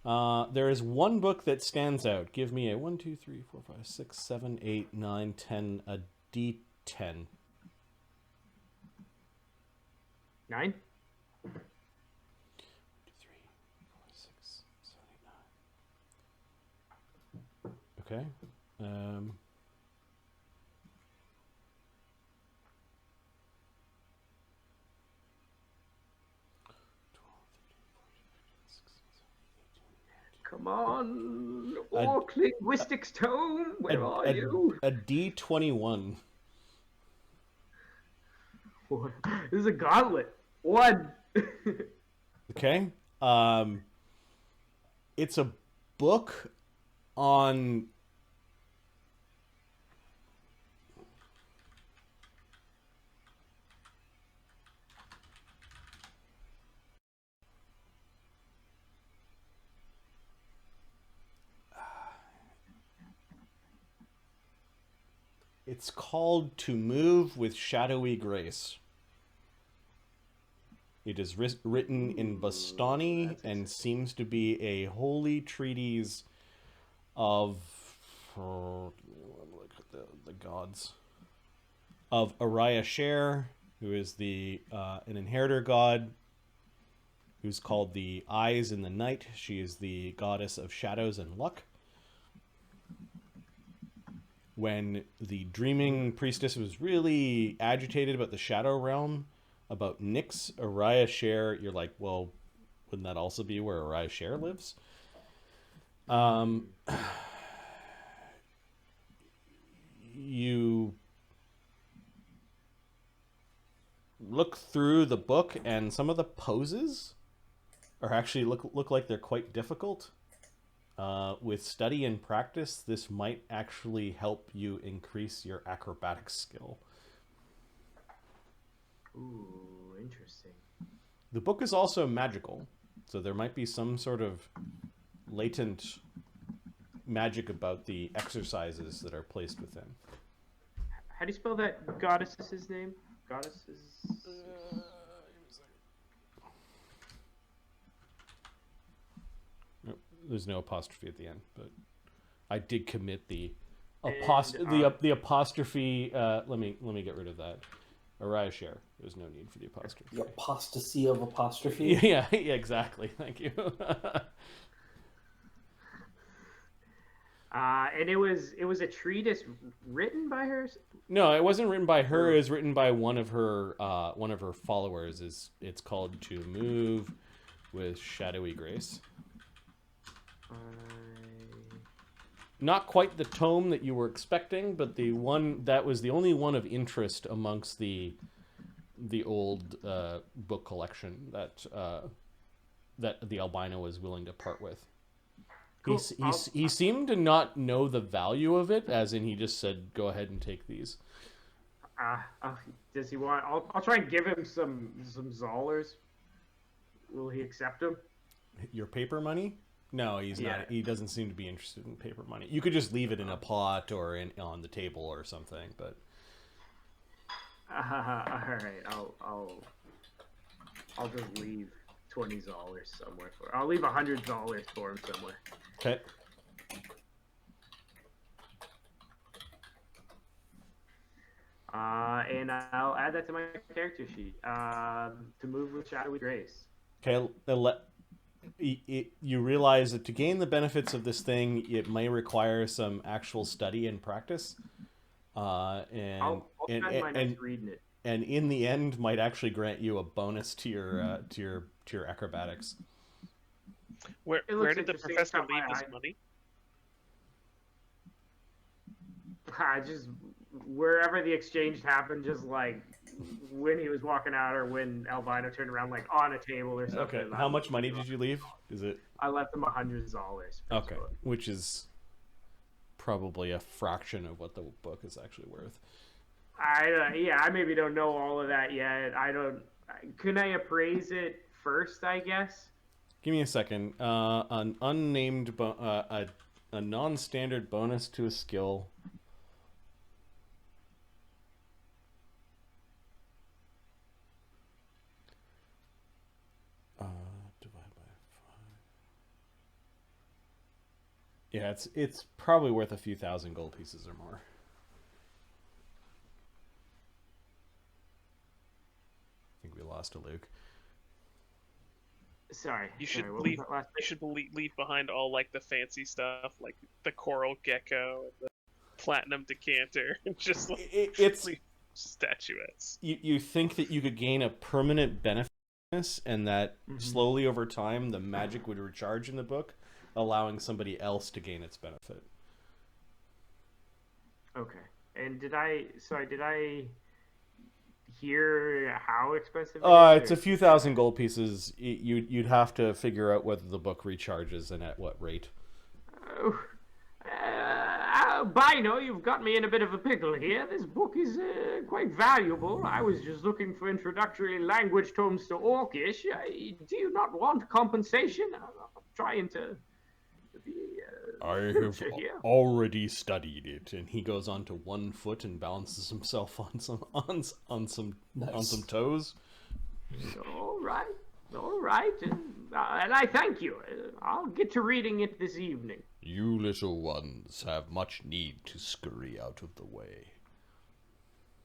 There is one book that stands out. Give me a 1, 2, 3, 4, 5, 6, 7, 8, 9, 10, a D10. 9? Okay. Come on, Orc Linguistics Tome, where are you? A D21. This is a gauntlet. 1. Okay. It's a book on it's called To Move with Shadowy Grace. It is written in Bastani and seems to be a holy treatise of the gods of Araya Sher, who is an inheritor god, who's called the Eyes in the Night. She is the goddess of shadows and luck. When the dreaming priestess was really agitated about the shadow realm, about Nyx, Araya Sher, you're like, well, wouldn't that also be where Araya Sher lives? You look through the book, and some of the poses are actually look like they're quite difficult. With study and practice, this might actually help you increase your acrobatics skill. Ooh, interesting. The book is also magical, so there might be some sort of latent magic about the exercises that are placed within. How do you spell that goddess's name? Goddess's... There's no apostrophe at the end, but I did commit the And, apostrophe. Let me get rid of that. Araya Sher. There's no need for the apostrophe. The apostasy of apostrophe. Yeah, exactly. Thank you. And it was a treatise written by her. No, it wasn't written by her. It was written by one of her followers. It's called To Move with Shadowy Grace. Not quite the tome that you were expecting, but the one that was the only one of interest amongst the old book collection that the albino was willing to part with. Cool. He seemed to not know the value of it, as in he just said, "Go ahead and take these." Does he want? I'll try and give him some Zollers. Will he accept them? Your paper money? No, he's Yeah. not. He doesn't seem to be interested in paper money. You could just leave it in a pot or on the table or something, but. All right, I'll just leave $20 somewhere for. I'll leave $100 for him somewhere. Okay. And I'll add that to my character sheet. To move with Shadowy Grace. Okay. You realize that to gain the benefits of this thing, it may require some actual study and practice. I'll spend my nights reading it. And in the end, might actually grant you a bonus to your acrobatics. Where looks did the interesting. professor It's got leave my his eye. money? Just wherever the exchange happened, just like when he was walking out or when Albino turned around, like on a table or something. Okay. How much money did you leave? Is it? I left him $100. Okay. Which is probably a fraction of what the book is actually worth. I maybe don't know all of that yet. Can I appraise it first, I guess? Give me a second. An unnamed, a non-standard bonus to a skill. Divide by 5. Yeah, it's probably worth a few thousand gold pieces or more. I think we lost a Luke. Sorry. You should sorry, what was leave. that last You should leave behind all like the fancy stuff, like the coral gecko and the platinum decanter, and just like It's leave statuettes. you think that you could gain a permanent benefit from this, and that slowly over time the magic would recharge in the book, allowing somebody else to gain its benefit. Okay. And did I hear how expensive it It's is, a few thousand gold pieces. You'd have to figure out whether the book recharges and at what rate. Bino, you've got me in a bit of a pickle here. This book is quite valuable. I was just looking for introductory language tomes to Orcish. Do you not want compensation? I'm trying to be I have scripture here. already studied it, and he goes onto one foot and balances himself on some toes. All right, and I thank you. I'll get to reading it this evening. You little ones have much need to scurry out of the way.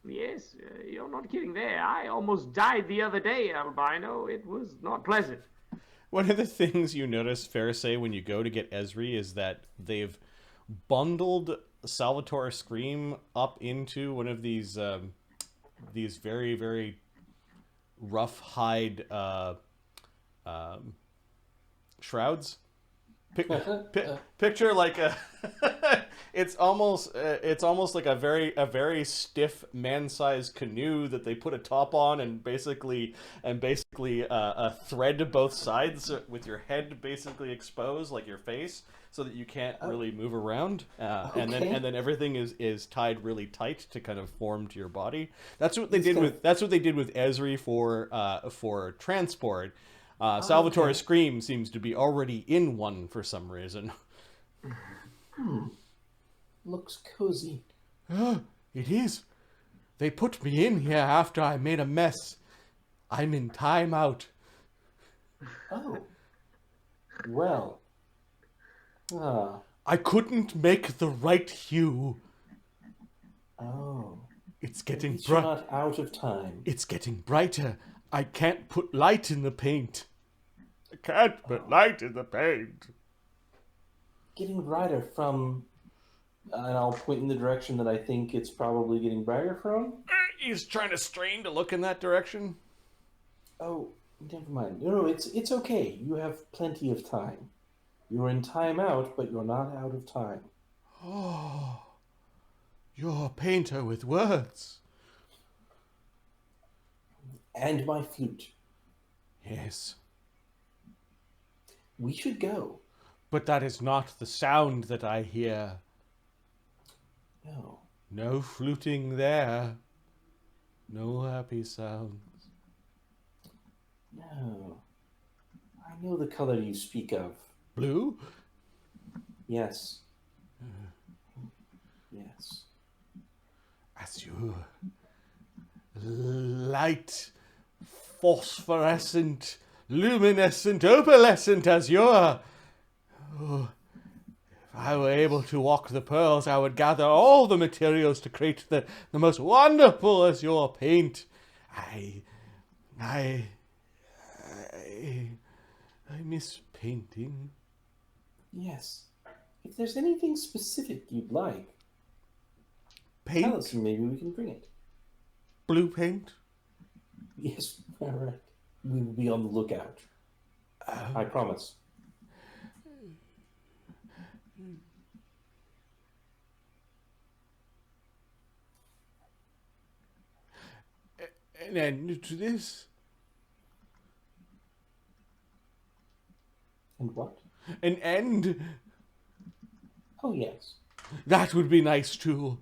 Yes, you're not kidding there. I almost died the other day, Albino. It was not pleasant. One of the things you notice, Pharisee, when you go to get Esri is that they've bundled Salvatore Scream up into one of these very, very rough hide shrouds. Picture like a it's almost like a very stiff man-sized canoe that they put a top on and basically a thread both sides with your head basically exposed, like your face, so that you can't really move around, and then everything is tied really tight to kind of form to your body. That's what they did with Esri for transport. Salvatore Scream seems to be already in one for some reason. Looks cozy. It is. They put me in here after I made a mess. I'm in timeout. Oh. Well. I couldn't make the right hue. Oh. It's getting You're bright. not out of time. It's getting brighter. I can't put light in the paint. I can't put light in the paint. Getting brighter from... and I'll point in the direction that I think it's probably getting brighter from. He's trying to strain to look in that direction. Oh, never mind. No, it's okay. You have plenty of time. You're in timeout, but you're not out of time. Oh, you're a painter with words. And my flute. Yes. We should go. But that is not the sound that I hear. No. No fluting there. No happy sounds. No. I know the color you speak of. Blue? Yes. Yes. Azure. Light. Phosphorescent. Luminescent. Opalescent azure. Oh, if I were able to walk the pearls, I would gather all the materials to create the most wonderful azure paint. I miss painting. Yes. If there's anything specific you'd like, Paint? tell us and maybe we can bring it. Blue paint? Yes, all right. We will be on the lookout. I promise. An end to this? And what? An end? Oh, yes. That would be nice too.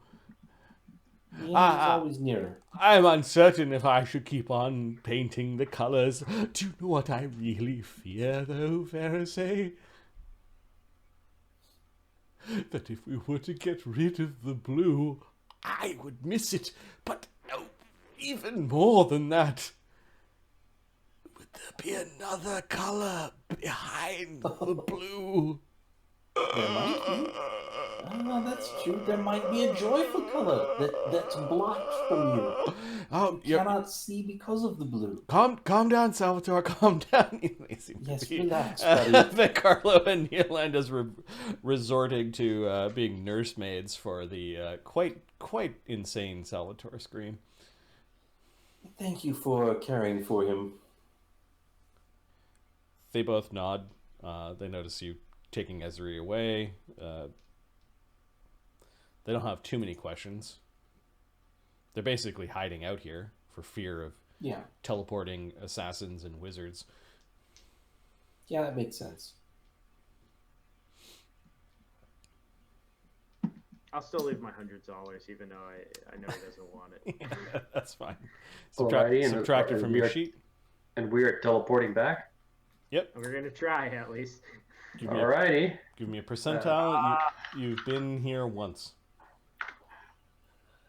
The end is always nearer. I'm uncertain if I should keep on painting the colors. Do you know what I really fear, though, Pharisee? That if we were to get rid of the blue, I would miss it. But oh, even more than that, would there be another color behind the blue? There might be. Well, that's true. There might be a joyful color that's blocked from you. Oh, You cannot see because of the blue. calm down, Salvatore. Calm down. Yes, relax, buddy. Carlo and Yolanda's resorting to being nursemaids for the quite insane Salvatore scream. Thank you for caring for him. They both nod. They notice you taking Ezri away. They don't have too many questions. They're basically hiding out here for fear of teleporting assassins and wizards. Yeah, that makes sense. I'll still leave my $100, even though I know he doesn't want it. That's fine. Alrighty, Subtract it from your sheet. And we are teleporting back. Yep. We're gonna try at least. Alrighty. Give me a percentile. You've been here once.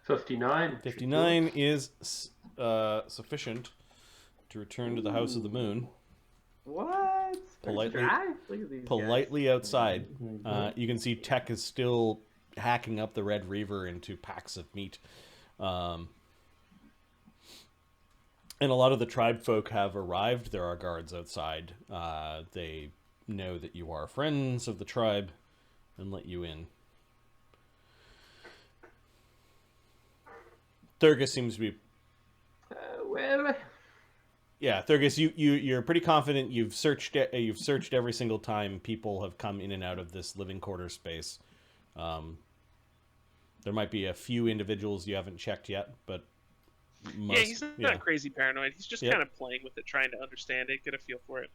59. 59 is sufficient to return to the House of the Moon. What? Politely, Look at these politely outside. You can see Tech is still hacking up the Red Reaver into packs of meat. And a lot of the tribe folk have arrived. There are guards outside. They know that you are friends of the tribe and let you in. Thurgus seems to be... well... Yeah, Thurgus, you're pretty confident. You've searched every single time people have come in and out of this living quarter space. There might be a few individuals you haven't checked yet, but most, he's not crazy paranoid. He's just kind of playing with it, trying to understand it, get a feel for it.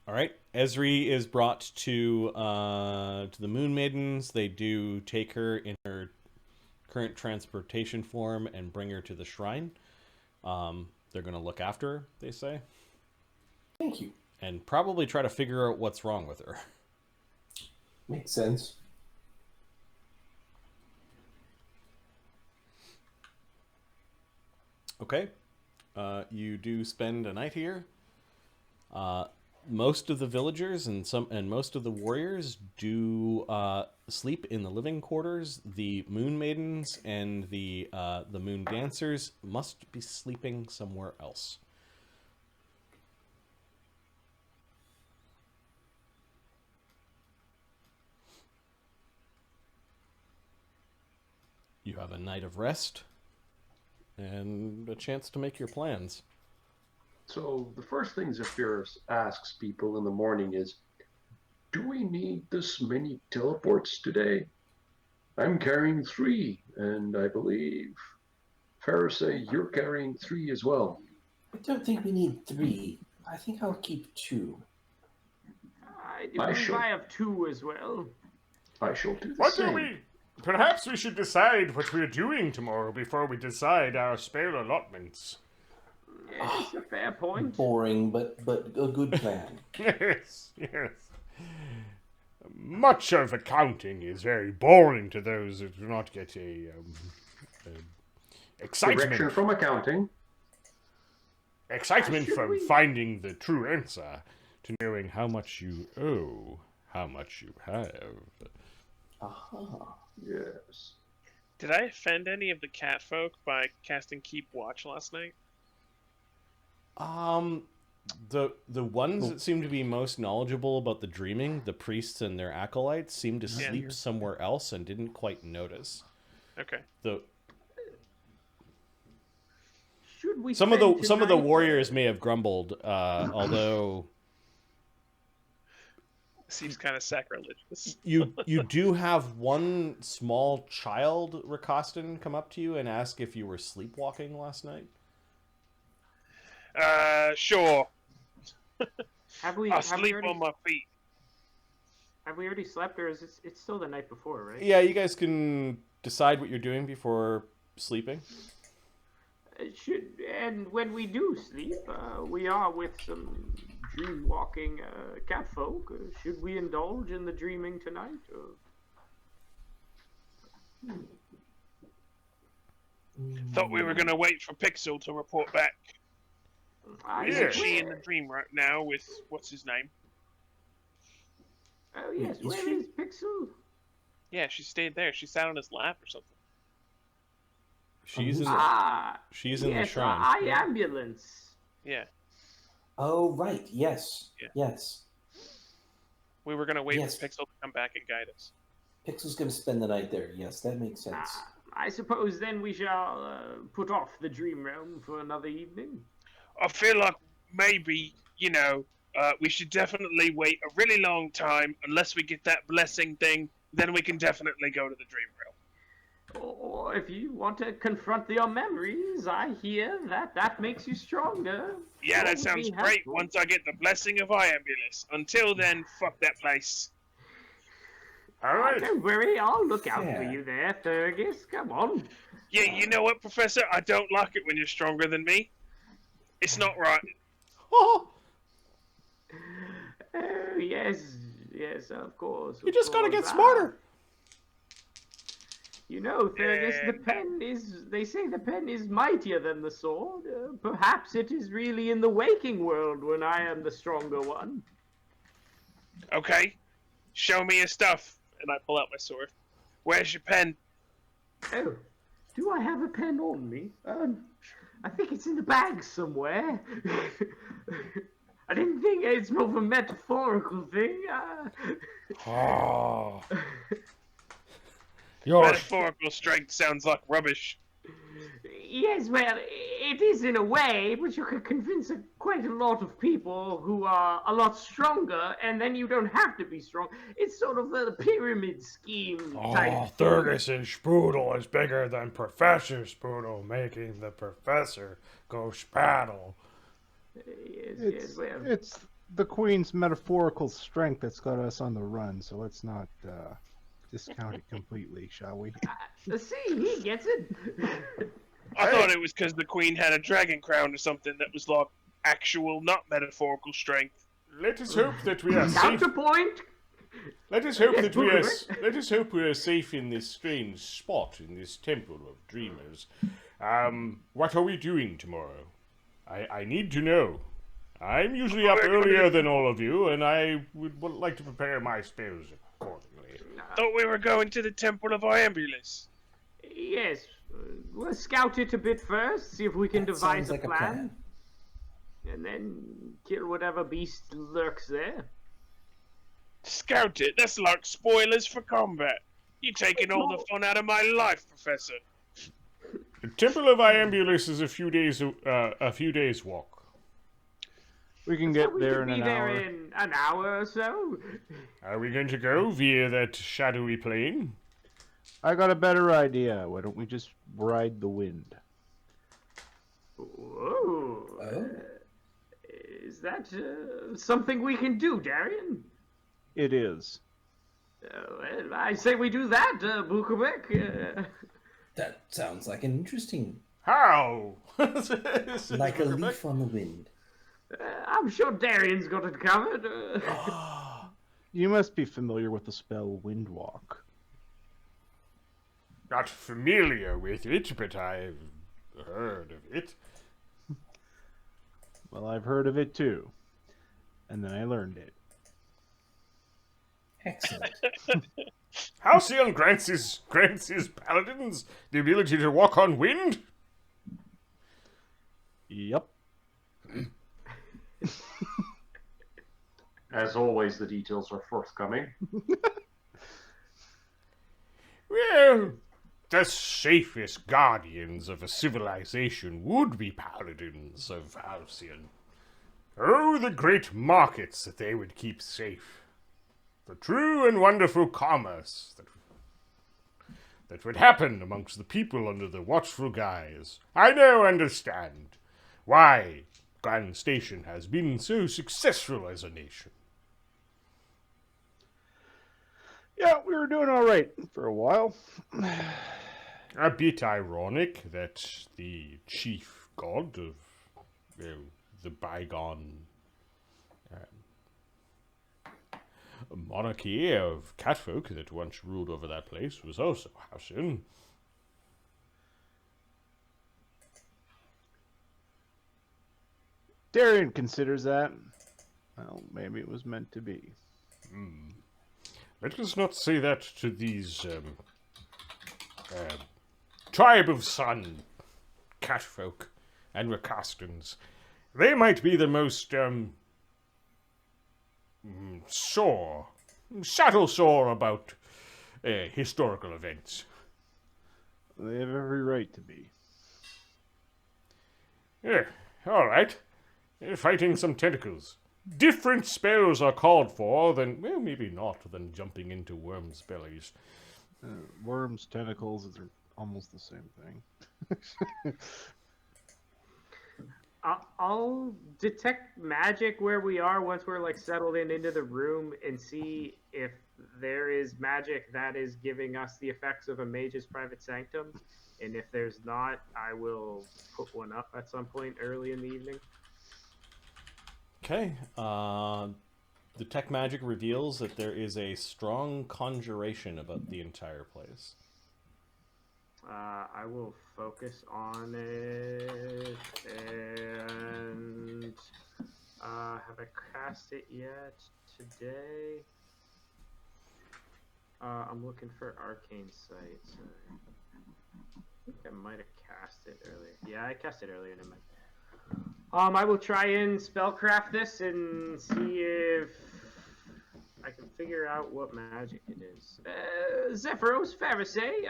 All right, Ezri is brought to the Moon Maidens. They do take her in her current transportation form and bring her to the shrine. They're going to look after her, they say. Thank you. And probably try to figure out what's wrong with her. Makes sense. Okay. You do spend a night here. Most of the villagers and most of the warriors do sleep in the living quarters. The Moon Maidens and the Moon Dancers must be sleeping somewhere else. You have a night of rest and a chance to make your plans. So the first thing Zephyrus asks people in the morning is, do we need this many teleports today? I'm carrying 3, and I believe Pharisee, you're carrying 3 as well. I don't think we need 3. I think I'll keep 2. I have 2 as well. I shall do the same. Perhaps we should decide what we're doing tomorrow before we decide our spare allotments. It's a fair point. Boring, but a good plan. Yes. Much of accounting is very boring to those who do not get excitement. Direction from accounting. Excitement from finding the true answer to knowing how much you owe, how much you have. Aha. Yes. Did I offend any of the cat folk by casting Keep Watch last night? The ones that seem to be most knowledgeable about the dreaming, the priests and their acolytes, seem to sleep somewhere else and didn't quite notice. Okay. Should we Some of the warriors may have grumbled, although seems kind of sacrilegious. you do have one small child, Rakostan, come up to you and ask if you were sleepwalking last night. Sure. I'll sleep already, on my feet. Have we already slept, or is it's still the night before, right? Yeah, you guys can decide what you're doing before sleeping. And when we do sleep, we are with some dream-walking catfolk. Should we indulge in the dreaming tonight? Thought we were going to wait for Pixel to report back. Isn't she in the dream right now with, what's his name? yes, Is where she? is Pixel? Yeah, she stayed there. She sat on his lap or something. She's in Ah, she's in the yes, shrine. ambulance. Yeah, Oh, right. Yes. Yeah. Yes. we were gonna wait Yes. for Pixel to come back and guide us. Pixel's going to spend the night there. Yes, that makes sense. I suppose then we shall put off the dream realm for another evening. I feel like maybe, we should definitely wait a really long time unless we get that blessing thing. Then we can definitely go to the dream realm. Or if you want to confront your memories, I hear that makes you stronger. Yeah, That that would sounds be great. helpful. Once I get the blessing of Iambulus. Until then, fuck that place. All right. Don't worry, I'll look out for Yeah. you there, Fergus. Come on. Yeah, you know what, Professor? I don't like it when you're stronger than me. It's not right. Oh, Oh, yes, of course. you just gotta get course. smarter. You know, Fergus, Yeah. they say the pen is mightier than the sword. Perhaps it is really in the waking world when I am the stronger one. Okay, show me your stuff. And I pull out my sword. Where's your pen? Oh, do I have a pen on me? I think it's in the bag somewhere. I didn't think it's more of a metaphorical thing. Oh. Your Metaphorical strength sounds like rubbish. Yes, well, it is in a way, but you could convince quite a lot of people who are a lot stronger, and then you don't have to be strong. It's sort of a pyramid scheme type. Oh, Fergus's Spoodle is bigger than Professor Spoodle, making the professor go spaddle. Yes, well. It's the Queen's metaphorical strength that's got us on the run, so let's not discount it completely, shall we? See, he gets it. I thought it was because the queen had a dragon crown or something that was like actual, not metaphorical strength. Let us hope that we are safe. Counterpoint. Let us hope that we are. Let us hope we are safe in this strange spot in this temple of dreamers. What are we doing tomorrow? I need to know. I'm usually up earlier than all of you, and I would like to prepare my spells accordingly. Thought we were going to the Temple of Iambulus. Yes, we'll scout it a bit first, see if we can That devise sounds a like a plan. plan. And then kill whatever beast lurks there. Scout it? That's like spoilers for combat. You're taking all the fun out of my life, Professor. The Temple of Iambulus is a few days walk. We can So get we there could in be an there hour. in an hour or so. Are we going to go via that shadowy plain? I got a better idea. Why don't we just ride the wind? Whoa. Oh. Is that something we can do, Darian? It is. Well, I say we do that, Bukabek. That sounds like an interesting, How? like a leaf on the wind. I'm sure Darian's got it covered. You must be familiar with the spell Windwalk. Not familiar with it, but I've heard of it. Well, I've heard of it too. And then I learned it. Excellent. Halcyon grants his paladins the ability to walk on wind? Yep. As always, the details are forthcoming. Well, the safest guardians of a civilization would be paladins of Halcyon. Oh, the great markets that they would keep safe. The true and wonderful commerce that would happen amongst the people under the watchful guise. I now understand why Grand Station has been so successful as a nation. Yeah, we were doing all right for a while. A bit ironic that the chief god of the bygone monarchy of catfolk that once ruled over that place was also Halcyon. Darian considers that. Well, maybe it was meant to be. Let us not say that to these tribe of sun catfolk and Rakastans. They might be the most saddle sore about historical events. They have every right to be. Yeah, all right. Fighting some tentacles. Different spells are called for than, well, maybe not, than jumping into worms' bellies. Worms, tentacles, they're almost the same thing. I'll detect magic where we are once we're like settled into the room and see if there is magic that is giving us the effects of a mage's private sanctum. And if there's not, I will put one up at some point early in the evening. Okay. Detect magic reveals that there is a strong conjuration about the entire place. I will focus on it, and have I cast it yet today? I'm looking for Arcane Sight. Sorry. I think I might have cast it earlier. Yeah, I cast it earlier in my. I will try and spellcraft this and see if I can figure out what magic it is. Zephyros, Pharisee,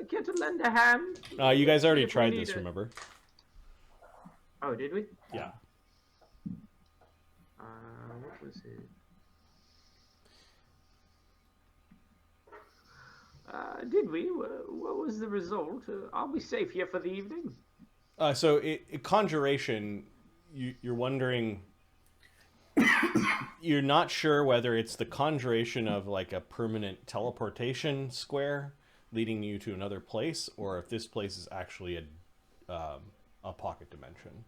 care to lend a hand? You guys already If we tried need this, remember? Oh, did we? Yeah. What was it? Did we? What was the result? I'll be safe here for the evening. So conjuration, you're wondering, you're not sure whether it's the conjuration of like a permanent teleportation square leading you to another place, or if this place is actually a pocket dimension.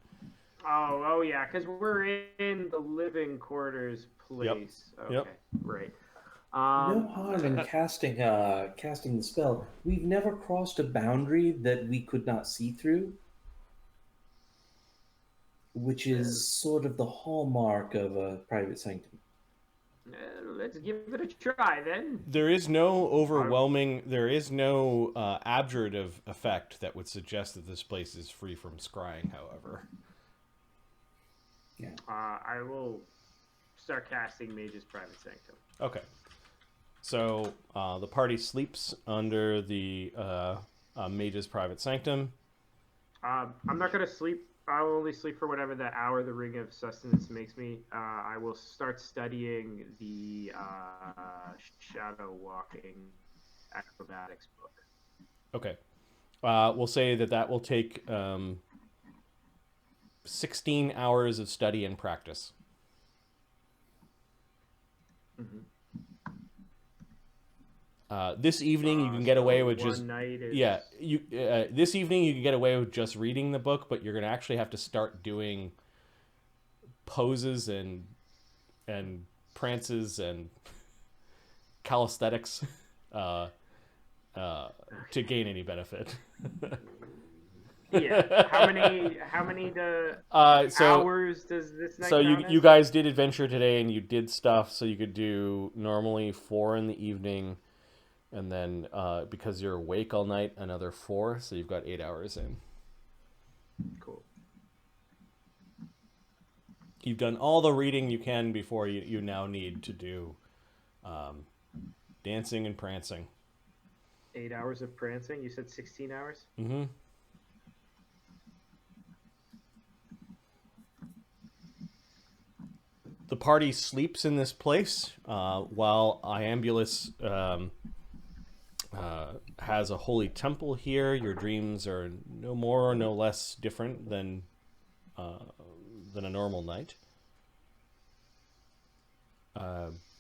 Oh yeah, because we're in the living quarters place. Yep. Okay, Yep. right. No harm in casting the spell. We've never crossed a boundary that we could not see through, which is sort of the hallmark of a private sanctum. Let's give it a try then. There is no overwhelming, there is no abjurative effect that would suggest that this place is free from scrying, however. Yeah. I will start casting Mage's Private Sanctum. Okay. So the party sleeps under the Mage's Private Sanctum. I'm not going to sleep. I'll only sleep for whatever the hour the Ring of Sustenance makes me. I will start studying the Shadow Walking Acrobatics book. Okay. We'll say that will take 16 hours of study and practice. Mm-hmm. This evening you can get away with just is... this evening you can get away with just reading the book, but you're gonna actually have to start doing poses and prances and calisthenics to gain any benefit. Yeah. How many hours does this night? So count you as? guys did adventure today and you did stuff, so you could do normally 4 in the evening. And then, because you're awake all night, another 4, so you've got 8 hours in. Cool. You've done all the reading you can before you now need to do dancing and prancing. 8 hours of prancing? You said 16 hours? Mm-hmm. The party sleeps in this place while Iambulus has a holy temple here. Your dreams are no more or no less different than a normal night.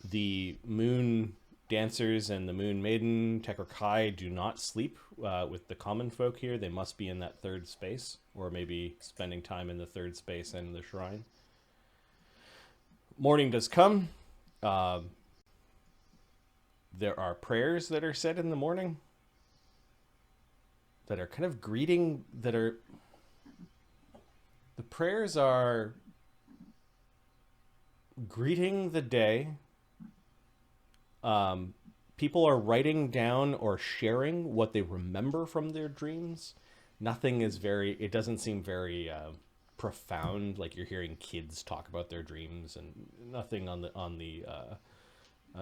The moon dancers and the moon maiden Tekrakai do not sleep with the common folk here. They must be in that third space, or maybe spending time in the third space and the shrine. Morning does come. There are prayers that are said in the morning that are kind of greeting, the prayers are greeting the day, people are writing down or sharing what they remember from their dreams. Nothing is it doesn't seem very profound, like you're hearing kids talk about their dreams, and nothing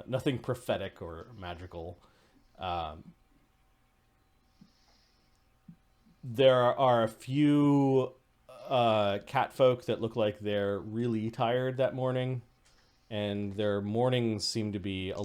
nothing prophetic or magical. There are a few cat folk that look like they're really tired that morning, and their mornings seem to be a